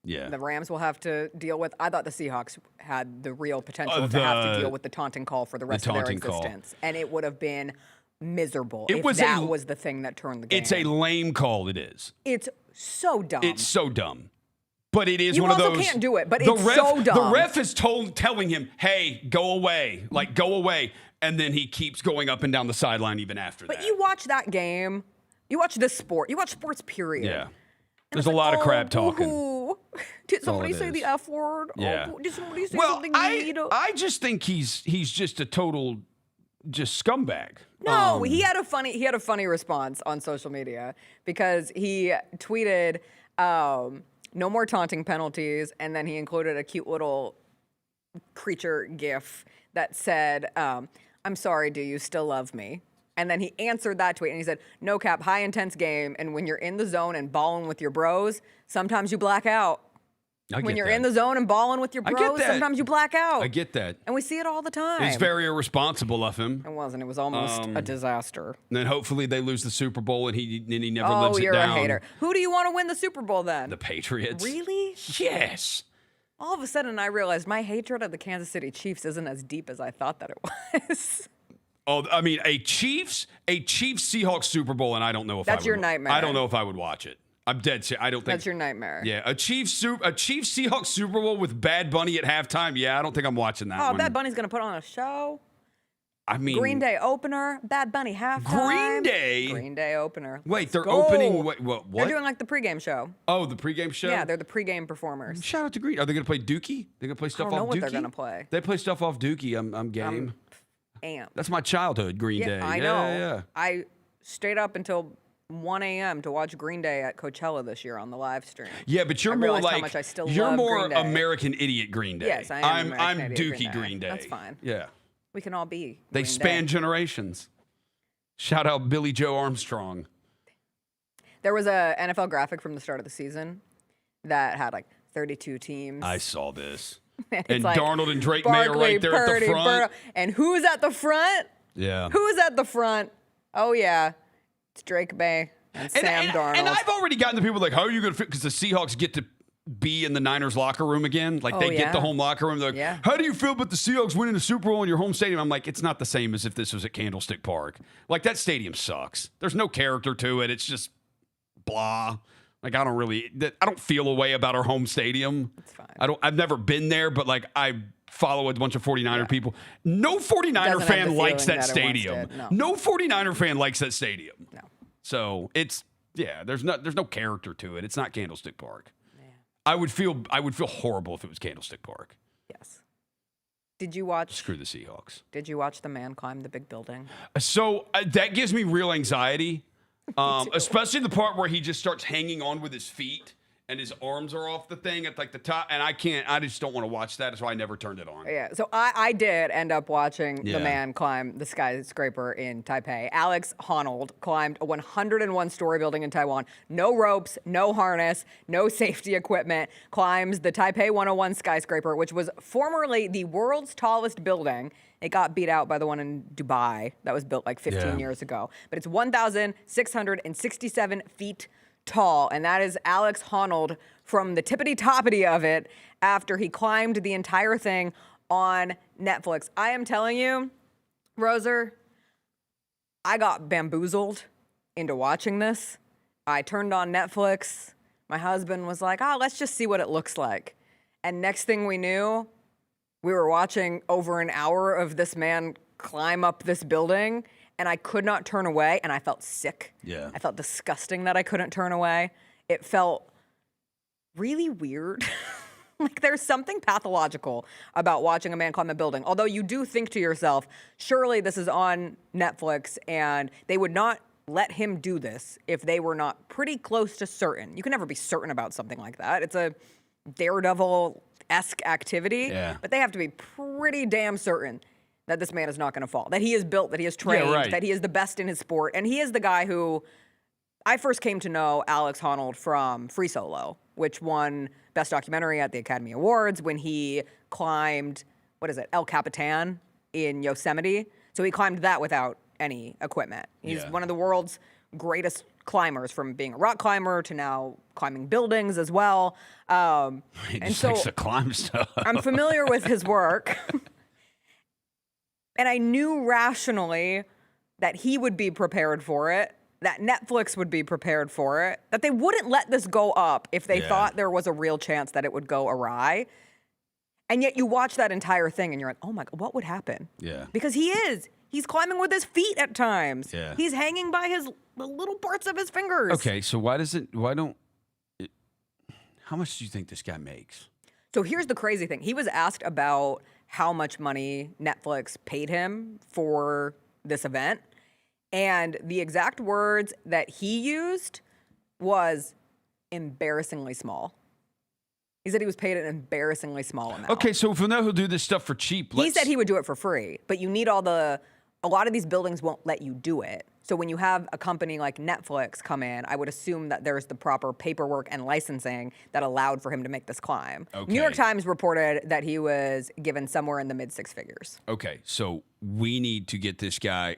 Speaker 2: the Rams will have to deal with. I thought the Seahawks had the real potential to have to deal with the taunting call for the rest of their existence. And it would have been miserable if that was the thing that turned the game.
Speaker 1: It's a lame call, it is.
Speaker 2: It's so dumb.
Speaker 1: But it is one of those.
Speaker 2: You also can't do it, but it's so dumb.
Speaker 1: The ref is telling him, hey, go away. Go away. And then he keeps going up and down the sideline even after that.
Speaker 2: But you watch that game. You watch this sport. You watch sports, period.
Speaker 1: Yeah. There's a lot of crap talking.
Speaker 2: Did
Speaker 1: That's all
Speaker 2: somebody
Speaker 1: it
Speaker 2: say
Speaker 1: is.
Speaker 2: the F word?
Speaker 1: Yeah.
Speaker 2: Oh, did somebody say
Speaker 1: Well,
Speaker 2: something mean?
Speaker 1: I just think he's just a total scumbag.
Speaker 2: No, he had a funny response on social media because he tweeted no more taunting penalties, and then he included a cute little creature gif that said, I'm sorry, do you still love me? And then he answered that tweet and he said, no cap, high intense game, and when you're in the zone and balling with your bros, sometimes you black out. When you're in the zone and balling with your bros, sometimes you black out.
Speaker 1: I get that.
Speaker 2: And we see it all the time.
Speaker 1: It's very irresponsible of him.
Speaker 2: It wasn't. It was almost a disaster.
Speaker 1: And then hopefully they lose the Super Bowl and he never
Speaker 2: Oh,
Speaker 1: lives it
Speaker 2: you're
Speaker 1: down.
Speaker 2: a hater. Who do you want to win the Super Bowl then?
Speaker 1: The Patriots.
Speaker 2: Really?
Speaker 1: Yes.
Speaker 2: All of a sudden, I realized my hatred of the Kansas City Chiefs isn't as deep as I thought that it was.
Speaker 1: Oh, I mean, a Chiefs Seahawks Super Bowl, and I don't know if
Speaker 2: That's your nightmare.
Speaker 1: I don't know if I would watch it. I'm dead serious. I don't think
Speaker 2: That's your nightmare.
Speaker 1: Yeah, a Chiefs Seahawks Super Bowl with Bad Bunny at halftime. Yeah, I don't think I'm watching that.
Speaker 2: Oh,
Speaker 1: one.
Speaker 2: Bad Bunny's gonna put on a show.
Speaker 1: I mean,
Speaker 2: Green Day opener, Bad Bunny halftime. Green Day opener.
Speaker 1: Wait,
Speaker 2: Let's
Speaker 1: they're
Speaker 2: go.
Speaker 1: opening what?
Speaker 2: They're doing like the pregame show.
Speaker 1: Oh, the pregame show.
Speaker 2: Yeah, they're the pregame performers.
Speaker 1: Shout out to Green. Are they gonna play Dookie? They're gonna play stuff
Speaker 2: I don't know
Speaker 1: off
Speaker 2: what
Speaker 1: Dookie.
Speaker 2: they're gonna play.
Speaker 1: They play stuff off Dookie. I'm game.
Speaker 2: Amp.
Speaker 1: That's my childhood. Green Day.
Speaker 2: I know.
Speaker 1: Yeah.
Speaker 2: I stayed up until 1 a.m. to watch Green Day at Coachella this year on the live stream.
Speaker 1: Yeah, but you're
Speaker 2: I
Speaker 1: more
Speaker 2: realized
Speaker 1: like
Speaker 2: how much I still
Speaker 1: you're
Speaker 2: love
Speaker 1: more
Speaker 2: Green Day.
Speaker 1: American idiot Green Day.
Speaker 2: Yes, I am.
Speaker 1: I'm
Speaker 2: American idiot
Speaker 1: Dookie Green Day.
Speaker 2: That's fine.
Speaker 1: Yeah.
Speaker 2: We can all be.
Speaker 1: They
Speaker 2: Green
Speaker 1: span
Speaker 2: Day.
Speaker 1: generations. Shout out Billy Joe Armstrong.
Speaker 2: There was a NFL graphic from the start of the season that had like 32 teams.
Speaker 1: I saw this.
Speaker 2: It's
Speaker 1: And
Speaker 2: like
Speaker 1: Darnold and Drake May are
Speaker 2: Barkley,
Speaker 1: right there at
Speaker 2: Purdy,
Speaker 1: the front.
Speaker 2: And who's at the front?
Speaker 1: Yeah.
Speaker 2: Who's at the front? Oh, yeah. It's Drake May and Sam Darnold.
Speaker 1: And I've already gotten the people like, how are you going to fit? Because the Seahawks get to be in the Niners locker room again. Like they get the home locker room. They're like, how do you feel about the Seahawks winning the Super Bowl in your home stadium? I'm like, it's not the same as if this was at Candlestick Park. Like that stadium sucks. There's no character to it. It's just blah. Like I don't feel a way about our home stadium.
Speaker 2: It's fine.
Speaker 1: I've never been there, but like I follow a bunch of 49er people. No 49er fan likes that stadium. No 49er fan likes that stadium.
Speaker 2: No.
Speaker 1: So there's no character to it. It's not Candlestick Park. I would feel horrible if it was Candlestick Park.
Speaker 2: Yes. Did you watch?
Speaker 1: Screw the Seahawks.
Speaker 2: Did you watch the man climb the big building?
Speaker 1: So that gives me real anxiety, especially the part where he just starts hanging on with his feet and his arms are off the thing at like the top, and I just don't want to watch that, so I never turned it on.
Speaker 2: Yeah, so I did end up watching
Speaker 1: Yeah.
Speaker 2: the man climb the skyscraper in Taipei. Alex Honnold climbed a 101-story building in Taiwan. No ropes, no harness, no safety equipment. Climbs the Taipei 101 skyscraper, which was formerly the world's tallest building. It got beat out by the one in Dubai that was built like 15 years ago. But it's 1,667 feet tall, and that is Alex Honnold from the tippity-toppity of it after he climbed the entire thing on Netflix. I am telling you, Roser, I got bamboozled into watching this. I turned on Netflix. My husband was like, let's just see what it looks like. And next thing we knew, we were watching over an hour of this man climb up this building, and I could not turn away, and I felt sick.
Speaker 1: Yeah.
Speaker 2: I felt disgusting that I couldn't turn away. It felt really weird. Like there's something pathological about watching a man climb a building. Although you do think to yourself, surely this is on Netflix, and they would not let him do this if they were not pretty close to certain. You can never be certain about something like that. It's a Daredevil-esque activity, but they have to be pretty damn certain that this man is not going to fall, that he is built, that he is trained, that he is the best in his sport. And he is the guy who I first came to know Alex Honnold from Free Solo, which won Best Documentary at the Academy Awards when he climbed, El Capitan in Yosemite. So he climbed that without any equipment. He's one of the world's greatest climbers, from being a rock climber to now climbing buildings as well.
Speaker 1: He just likes to climb stuff.
Speaker 2: I'm familiar with his work. And I knew rationally that he would be prepared for it, that Netflix would be prepared for it, that they wouldn't let this go up if they thought there was a real chance that it would go awry. And yet you watch that entire thing and you're like, oh my God, what would happen?
Speaker 1: Yeah.
Speaker 2: Because he's climbing with his feet at times.
Speaker 1: Yeah.
Speaker 2: He's hanging by the little parts of his fingers.
Speaker 1: Okay, so How much do you think this guy makes?
Speaker 2: So here's the crazy thing. He was asked about how much money Netflix paid him for this event. And the exact words that he used was embarrassingly small. He said he was paid an embarrassingly small amount.
Speaker 1: Okay, so if we know he'll do this stuff for cheap,
Speaker 2: He said he would do it for free, but you need a lot of these buildings won't let you do it. So when you have a company like Netflix come in, I would assume that there's the proper paperwork and licensing that allowed for him to make this climb.
Speaker 1: Okay.
Speaker 2: New York Times reported that he was given somewhere in the mid six figures.
Speaker 1: Okay, so we need to get this guy,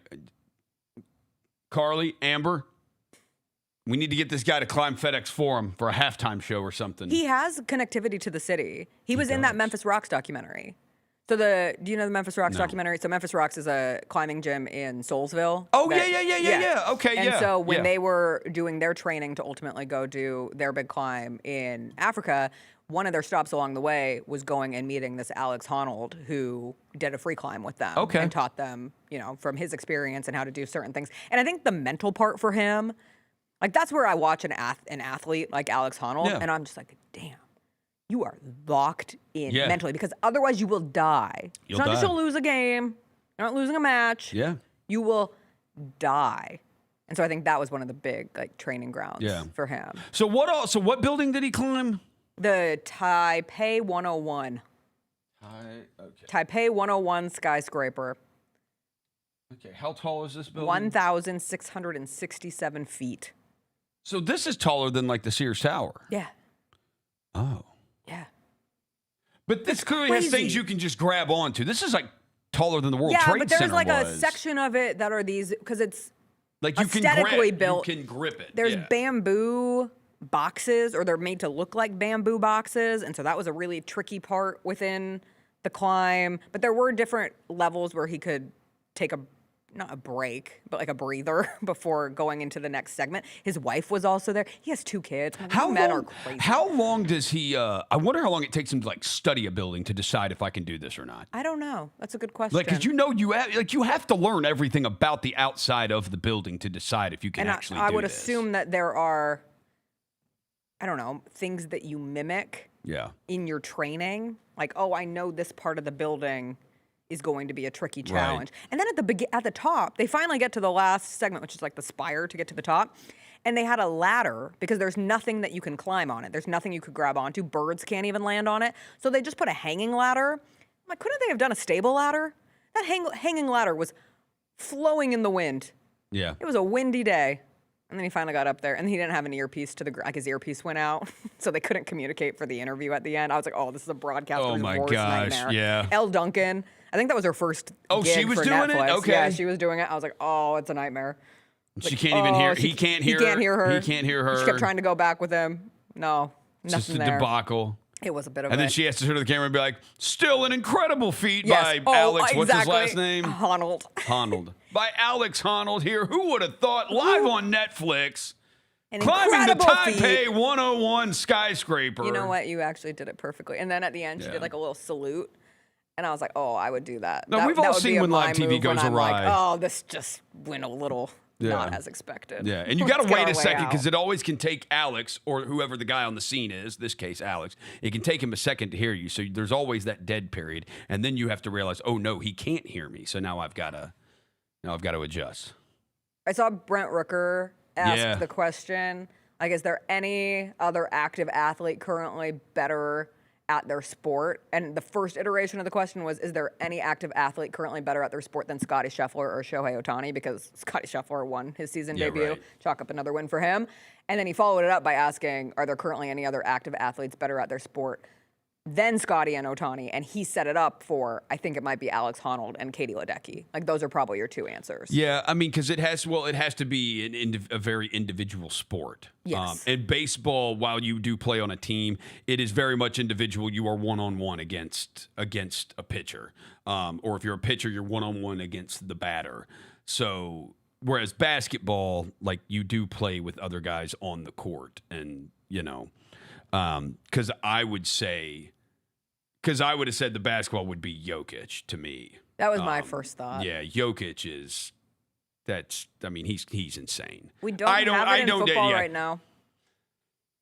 Speaker 1: Carly, Amber, we need to get this guy to climb FedEx Forum for a halftime show or something.
Speaker 2: He has connectivity to the city. He was in that Memphis Rocks documentary. So do you know the Memphis Rocks documentary? So Memphis Rocks is a climbing gym in Soulsville.
Speaker 1: Oh, yeah. Okay,
Speaker 2: and so when they were doing their training to ultimately go do their big climb in Africa, one of their stops along the way was going and meeting this Alex Honnold, who did a free climb with them and taught them, from his experience and how to do certain things. And I think the mental part for him, like that's where I watch an athlete like Alex Honnold, and I'm just like, damn. You are locked in mentally because otherwise you will die. It's not just you'll lose a game. You're not losing a match.
Speaker 1: Yeah.
Speaker 2: You will die. And so I think that was one of the big training grounds for him.
Speaker 1: So what building did he climb?
Speaker 2: The Taipei 101. Taipei 101 skyscraper.
Speaker 1: Okay, how tall is this building?
Speaker 2: 1,667 feet.
Speaker 1: So this is taller than like the Sears Tower.
Speaker 2: Yeah.
Speaker 1: Oh.
Speaker 2: Yeah.
Speaker 1: But this clearly has things you can just grab onto. This is like taller than the World Trade Center was.
Speaker 2: Yeah, but there's like a section of it that are these, because it's
Speaker 1: like you
Speaker 2: aesthetically built.
Speaker 1: You can grip it.
Speaker 2: There's bamboo boxes, or they're made to look like bamboo boxes, and so that was a really tricky part within the climb. But there were different levels where he could take not a break, but like a breather before going into the next segment. His wife was also there. He has 2 kids. Men are crazy.
Speaker 1: How long does he, I wonder how long it takes him to like study a building to decide if I can do this or not.
Speaker 2: I don't know. That's a good question.
Speaker 1: Like, because you have to learn everything about the outside of the building to decide if you can actually do this.
Speaker 2: I would assume that there are, I don't know, things that you mimic in your training. Like, oh, I know this part of the building is going to be a tricky challenge. Right. And then at the top, they finally get to the last segment, which is like the spire to get to the top. And they had a ladder because there's nothing that you can climb on it. There's nothing you could grab onto. Birds can't even land on it. So they just put a hanging ladder. I'm like, couldn't they have done a stable ladder? That hanging ladder was flowing in the wind.
Speaker 1: Yeah.
Speaker 2: It was a windy day. And then he finally got up there, and he didn't have an earpiece his earpiece went out, so they couldn't communicate for the interview at the end. I was like, oh, this is a broadcaster's worst nightmare.
Speaker 1: Yeah.
Speaker 2: Elle Duncan, I think that was her first gig
Speaker 1: she was
Speaker 2: for
Speaker 1: doing
Speaker 2: Netflix.
Speaker 1: it? Okay.
Speaker 2: Yeah, she was doing it. I was like, oh, it's a nightmare.
Speaker 1: She can't even hear. He can't hear her.
Speaker 2: He
Speaker 1: can't hear her.
Speaker 2: She kept trying to go back with him. No, nothing
Speaker 1: just a
Speaker 2: there.
Speaker 1: debacle.
Speaker 2: It was a bit of
Speaker 1: And then she has to turn to the camera and be like, still an incredible feat by Alex.
Speaker 2: Exactly.
Speaker 1: What's his last name?
Speaker 2: Honnold.
Speaker 1: By Alex Honnold here. Who would have thought live on Netflix?
Speaker 2: An
Speaker 1: climbing the Taipei
Speaker 2: feat.
Speaker 1: 101 skyscraper.
Speaker 2: You know what? You actually did it perfectly. And then at the end, she did like a little salute. And I was like, oh, I would do that.
Speaker 1: No, we've all seen when live TV goes awry.
Speaker 2: Like, oh, this just went a little not as expected.
Speaker 1: Yeah, and you got to wait a second because it always can take Alex or whoever the guy on the scene is, this case Alex, it can take him a second to hear you. So there's always that dead period. And then you have to realize, oh, no, he can't hear me. So now I've got to adjust.
Speaker 2: I saw Brent Rooker ask the question, like, is there any other active athlete currently better at their sport? And the first iteration of the question was, is there any active athlete currently better at their sport than Scotty Scheffler or Shohei Ohtani? Because Scotty Scheffler won his season debut. Right. Chalk up another win for him. And then he followed it up by asking, are there currently any other active athletes better at their sport than Scotty and Ohtani? And he set it up for, I think it might be Alex Honnold and Katie Ledecky. Like, those are probably your 2 answers.
Speaker 1: Yeah, I mean, because it has to be a very individual sport.
Speaker 2: Yes.
Speaker 1: And baseball, while you do play on a team, it is very much individual. You are one-on-one against a pitcher. Or if you're a pitcher, you're one-on-one against the batter. So, whereas basketball, like, you do play with other guys on the court. And, because I would have said the basketball would be Jokic to me.
Speaker 2: That was my first thought.
Speaker 1: Yeah, Jokic is. He's insane.
Speaker 2: We don't have it in football right now.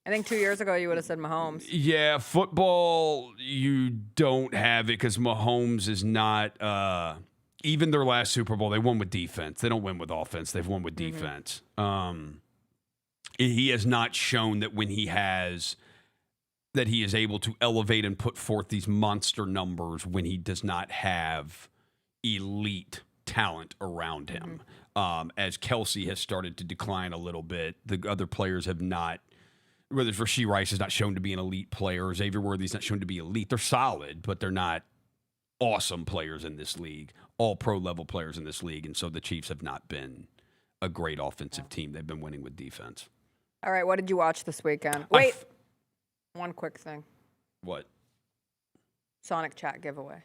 Speaker 2: I think 2 years ago you would have said Mahomes.
Speaker 1: Yeah, football, you don't have it because Mahomes is not even their last Super Bowl, they won with defense. They don't win with offense. They've won with defense. He has not shown that when he has that he is able to elevate and put forth these monster numbers when he does not have elite talent around him. As Kelsey has started to decline a little bit, the other players have not. Whether it's Rashee Rice is not shown to be an elite player, or Xavier Worthy's not shown to be elite. They're solid, but they're not awesome players in this league, all pro level players in this league. And so the Chiefs have not been a great offensive team. They've been winning with defense.
Speaker 2: All right, what did you watch this weekend? Wait, one quick thing.
Speaker 1: What?
Speaker 2: Sonic Chat giveaway.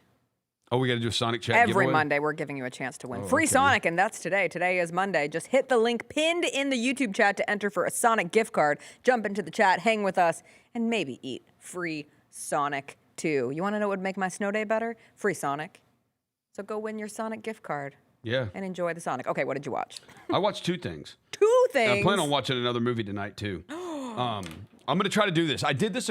Speaker 1: Oh, we got to do a Sonic Chat
Speaker 2: Every
Speaker 1: giveaway?
Speaker 2: Monday, we're giving you a chance to win free Sonic, and that's today. Today is Monday. Just hit the link pinned in the YouTube chat to enter for a Sonic gift card. Jump into the chat, hang with us, and maybe eat free Sonic too. You want to know what would make my snow day better? Free Sonic. So go win your Sonic gift card.
Speaker 1: Yeah.
Speaker 2: And enjoy the Sonic. Okay, what did you watch?
Speaker 1: I watched 2 things.
Speaker 2: 2 things?
Speaker 1: And I plan on watching another movie tonight, too. I'm going to try to do this. I did this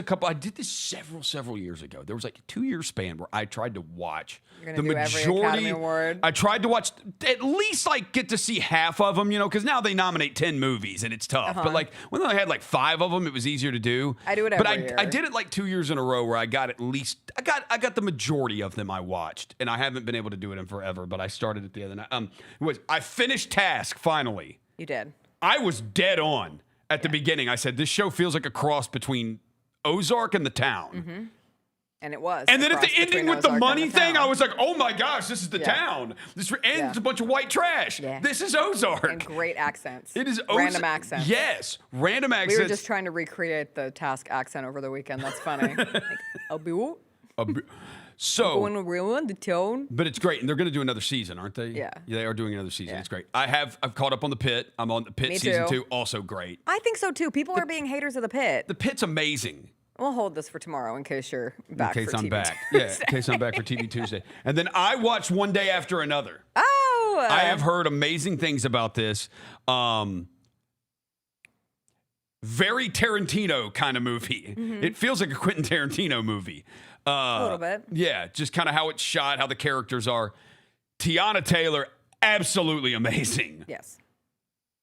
Speaker 1: several years ago. There was like a 2-year span where I tried to watch the majority.
Speaker 2: Every Academy Award.
Speaker 1: I tried to watch at least like get to see half of them, because now they nominate 10 movies and it's tough. But like when I had like 5 of them, it was easier to do.
Speaker 2: I do it every
Speaker 1: year.
Speaker 2: But
Speaker 1: I did it like 2 years in a row where I got I got the majority of them I watched, and I haven't been able to do it in forever. But I started it the other night. I finished Task finally.
Speaker 2: You did.
Speaker 1: I was dead on. At the beginning, I said, this show feels like a cross between Ozark and The Town.
Speaker 2: And it was.
Speaker 1: And then at the ending with the money thing, I was like, oh my gosh, this is The Town. This ends a bunch of white trash.
Speaker 2: Yeah.
Speaker 1: This is Ozark.
Speaker 2: And great accents.
Speaker 1: It is
Speaker 2: random accents.
Speaker 1: Yes, random accents.
Speaker 2: We were just trying to recreate the Task accent over the weekend. That's funny.
Speaker 1: So
Speaker 2: going around the tone.
Speaker 1: But it's great, and they're going to do another season, aren't they?
Speaker 2: Yeah.
Speaker 1: They are doing another season. It's great. I've caught up on the Pitt. I'm on the Pitt season 2. Also great.
Speaker 2: I think so too. People are being haters of the Pitt.
Speaker 1: The Pitt's amazing.
Speaker 2: We'll hold this for tomorrow in case you're back.
Speaker 1: In case
Speaker 2: for
Speaker 1: I'm
Speaker 2: TV
Speaker 1: back.
Speaker 2: Tuesday.
Speaker 1: Yeah. In case I'm back for TV Tuesday. And then I watched One Day After Another.
Speaker 2: Oh.
Speaker 1: I have heard amazing things about this. Very Tarantino kind of movie. It feels like a Quentin Tarantino movie.
Speaker 2: A little bit.
Speaker 1: Yeah, just kind of how it's shot, how the characters are. Tiana Taylor, absolutely amazing.
Speaker 2: Yes.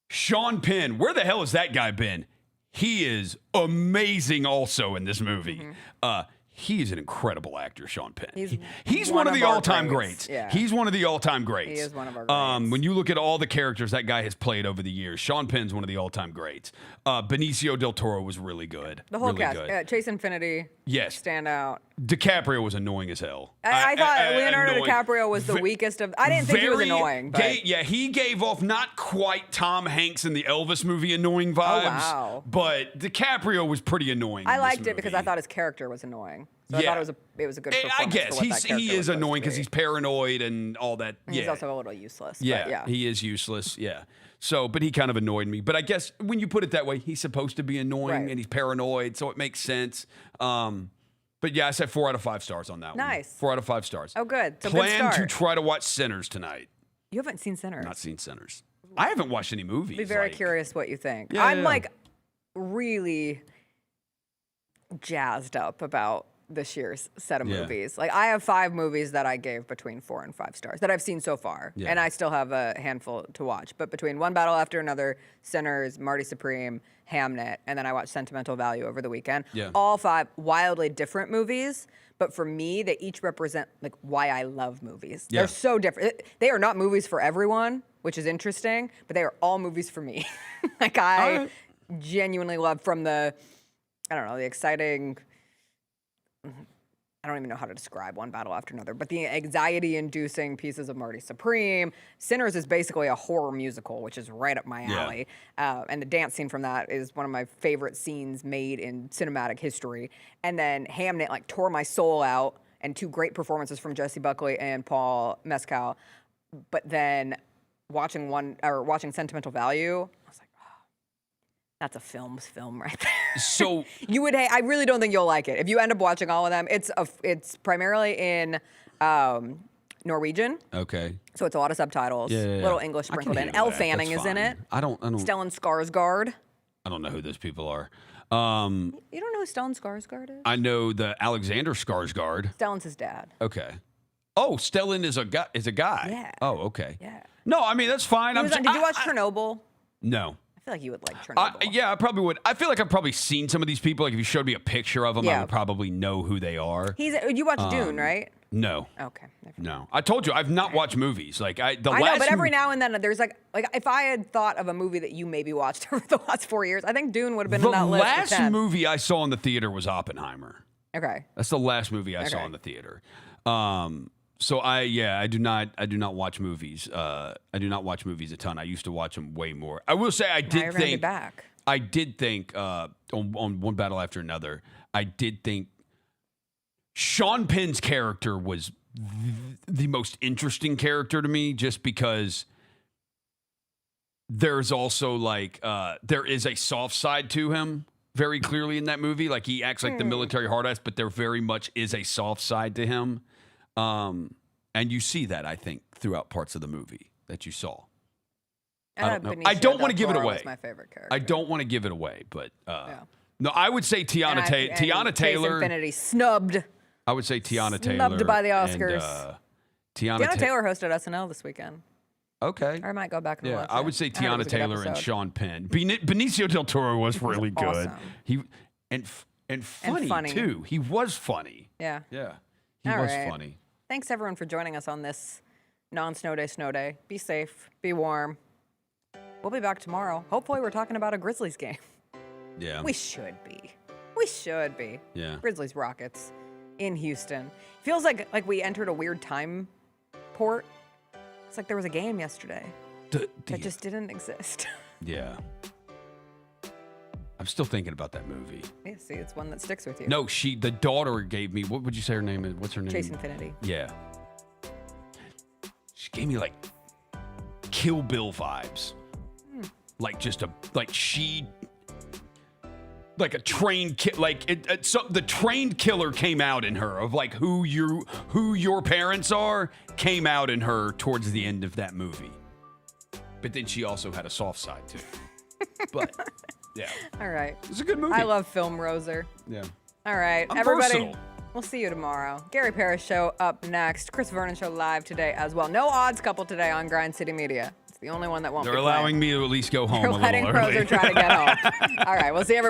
Speaker 1: Sean Penn, where the hell has that guy been? He is amazing also in this movie. He is an incredible actor, Sean Penn. He's one of the all-time greats.
Speaker 2: Yeah.
Speaker 1: He's one of the all-time greats.
Speaker 2: He is one of our greats.
Speaker 1: When you look at all the characters that guy has played over the years, Sean Penn's one of the all-time greats. Benicio del Toro was really good.
Speaker 2: The whole
Speaker 1: really
Speaker 2: cast.
Speaker 1: good.
Speaker 2: Chase Infinity.
Speaker 1: Yes.
Speaker 2: Stand out.
Speaker 1: DiCaprio was annoying as hell.
Speaker 2: I thought Leonardo DiCaprio was the weakest of. I didn't think he was annoying. But
Speaker 1: he gave off not quite Tom Hanks in the Elvis movie annoying vibes.
Speaker 2: Oh, wow.
Speaker 1: But DiCaprio was pretty annoying.
Speaker 2: I liked it because I thought his character was annoying. So I thought it was a good performance.
Speaker 1: I guess he is annoying because
Speaker 2: he's
Speaker 1: he's paranoid and all that.
Speaker 2: And he's also a little useless.
Speaker 1: Yeah, he is useless. Yeah. So, but he kind of annoyed me. But I guess when you put it that way, he's supposed to be annoying and he's paranoid, so it makes sense. But yeah, I said 4 out of 5 stars on that one.
Speaker 2: Nice.
Speaker 1: 4 out of 5 stars.
Speaker 2: Oh, good. So
Speaker 1: Plan
Speaker 2: good start.
Speaker 1: to try to watch Sinners tonight.
Speaker 2: You haven't seen Sinners.
Speaker 1: Not seen Sinners. I haven't watched any movies.
Speaker 2: Be very curious what you think.
Speaker 1: Yeah,
Speaker 2: I'm like really jazzed up about this year's set of movies. Like I have 5 movies that I gave between 4 and 5 stars that I've seen so far.
Speaker 1: Yeah.
Speaker 2: And I still have a handful to watch. But between One Battle After Another, Sinners, Marty Supreme, Hamnet, and then I watched Sentimental Value over the weekend.
Speaker 1: Yeah.
Speaker 2: All 5 wildly different movies. But for me, they each represent like why I love movies.
Speaker 1: Yeah.
Speaker 2: They're so different. They are not movies for everyone, which is interesting, but they are all movies for me. Like I genuinely love from the exciting, I don't even know how to describe One Battle After Another, but the anxiety-inducing pieces of Marty Supreme. Sinners is basically a horror musical, which is right up my alley. And the dance scene from that is one of my favorite scenes made in cinematic history. And then Hamnet like tore my soul out, and 2 great performances from Jessie Buckley and Paul Mescal. But then watching Sentimental Value, I was like, that's a film right there.
Speaker 1: So
Speaker 2: you would. I really don't think you'll like it if you end up watching all of them. It's primarily in Norwegian.
Speaker 1: Okay.
Speaker 2: So it's a lot of subtitles. Little English sprinkled in. Elle Fanning is in it.
Speaker 1: I don't.
Speaker 2: Stellan Skarsgård.
Speaker 1: I don't know who those people are.
Speaker 2: You don't know who Stellan Skarsgård is?
Speaker 1: I know the Alexander Skarsgård.
Speaker 2: Stellan's his dad.
Speaker 1: Okay. Oh, Stellan is a guy.
Speaker 2: Yeah.
Speaker 1: Oh, okay.
Speaker 2: Yeah.
Speaker 1: No, I mean that's fine.
Speaker 2: Did you watch Chernobyl?
Speaker 1: No.
Speaker 2: I feel like you would like Chernobyl.
Speaker 1: Yeah, I probably would. I feel like I've probably seen some of these people. Like if you showed me a picture of them, I
Speaker 2: Yeah.
Speaker 1: would probably know who they are.
Speaker 2: You watched Dune, right?
Speaker 1: No.
Speaker 2: Okay.
Speaker 1: No. I told you I've not watched movies. Like
Speaker 2: I know, but every now and then there's like if I had thought of a movie that you maybe watched over the last 4 years, I think Dune would have been
Speaker 1: the
Speaker 2: in that list.
Speaker 1: last movie I saw in the theater was Oppenheimer.
Speaker 2: Okay.
Speaker 1: That's the last movie I saw in the theater. So I do not watch movies. I do not watch movies a ton. I used to watch them way more. I will say I did think on One Battle After Another, I did think Sean Penn's character was the most interesting character to me, just because there's also there is a soft side to him very clearly in that movie. Like he acts like the military hard ass, but there very much is a soft side to him. And you see that, I think, throughout parts of the movie that you saw. I don't want to give it away.
Speaker 2: My favorite character.
Speaker 1: I don't want to give it away, but no, I would say Tiana Taylor.
Speaker 2: Infinity snubbed.
Speaker 1: I would say Tiana Taylor.
Speaker 2: Snubbed by the Oscars.
Speaker 1: And,
Speaker 2: Tiana Taylor hosted SNL this weekend.
Speaker 1: Okay.
Speaker 2: Or I might go back and watch it.
Speaker 1: I would say Tiana Taylor and Sean Penn. Benicio del Toro was really good.
Speaker 2: Awesome.
Speaker 1: He and funny too. He was funny.
Speaker 2: Yeah.
Speaker 1: Yeah. He
Speaker 2: All
Speaker 1: was
Speaker 2: right.
Speaker 1: funny.
Speaker 2: Thanks everyone for joining us on this non-snow day. Be safe. Be warm. We'll be back tomorrow. Hopefully we're talking about a Grizzlies game.
Speaker 1: Yeah.
Speaker 2: We should be.
Speaker 1: Yeah.
Speaker 2: Grizzlies Rockets in Houston. Feels like we entered a weird time port. It's like there was a game yesterday that just didn't exist.
Speaker 1: Yeah. I'm still thinking about that movie.
Speaker 2: Yeah, see, it's one that sticks with you.
Speaker 1: No, the daughter gave me, what would you say her name is? What's her name?
Speaker 2: Chase Infinity.
Speaker 1: Yeah. She gave me like Kill Bill vibes. Like a trained the trained killer came out in her of like who your parents are came out in her towards the end of that movie. But then she also had a soft side too. But yeah.
Speaker 2: All right.
Speaker 1: It's a good movie.
Speaker 2: I love Film Roser.
Speaker 1: Yeah.
Speaker 2: All right.
Speaker 1: I'm
Speaker 2: Everybody,
Speaker 1: versatile.
Speaker 2: we'll see you tomorrow. Gary Parrish Show up next. Chris Vernon Show live today as well. No odds couple today on Grind City Media. It's the only one that won't
Speaker 1: They're
Speaker 2: be
Speaker 1: allowing
Speaker 2: playing.
Speaker 1: me to at least go home
Speaker 2: They're
Speaker 1: a little
Speaker 2: letting
Speaker 1: early.
Speaker 2: Roser try to get home. All right. We'll see everybody.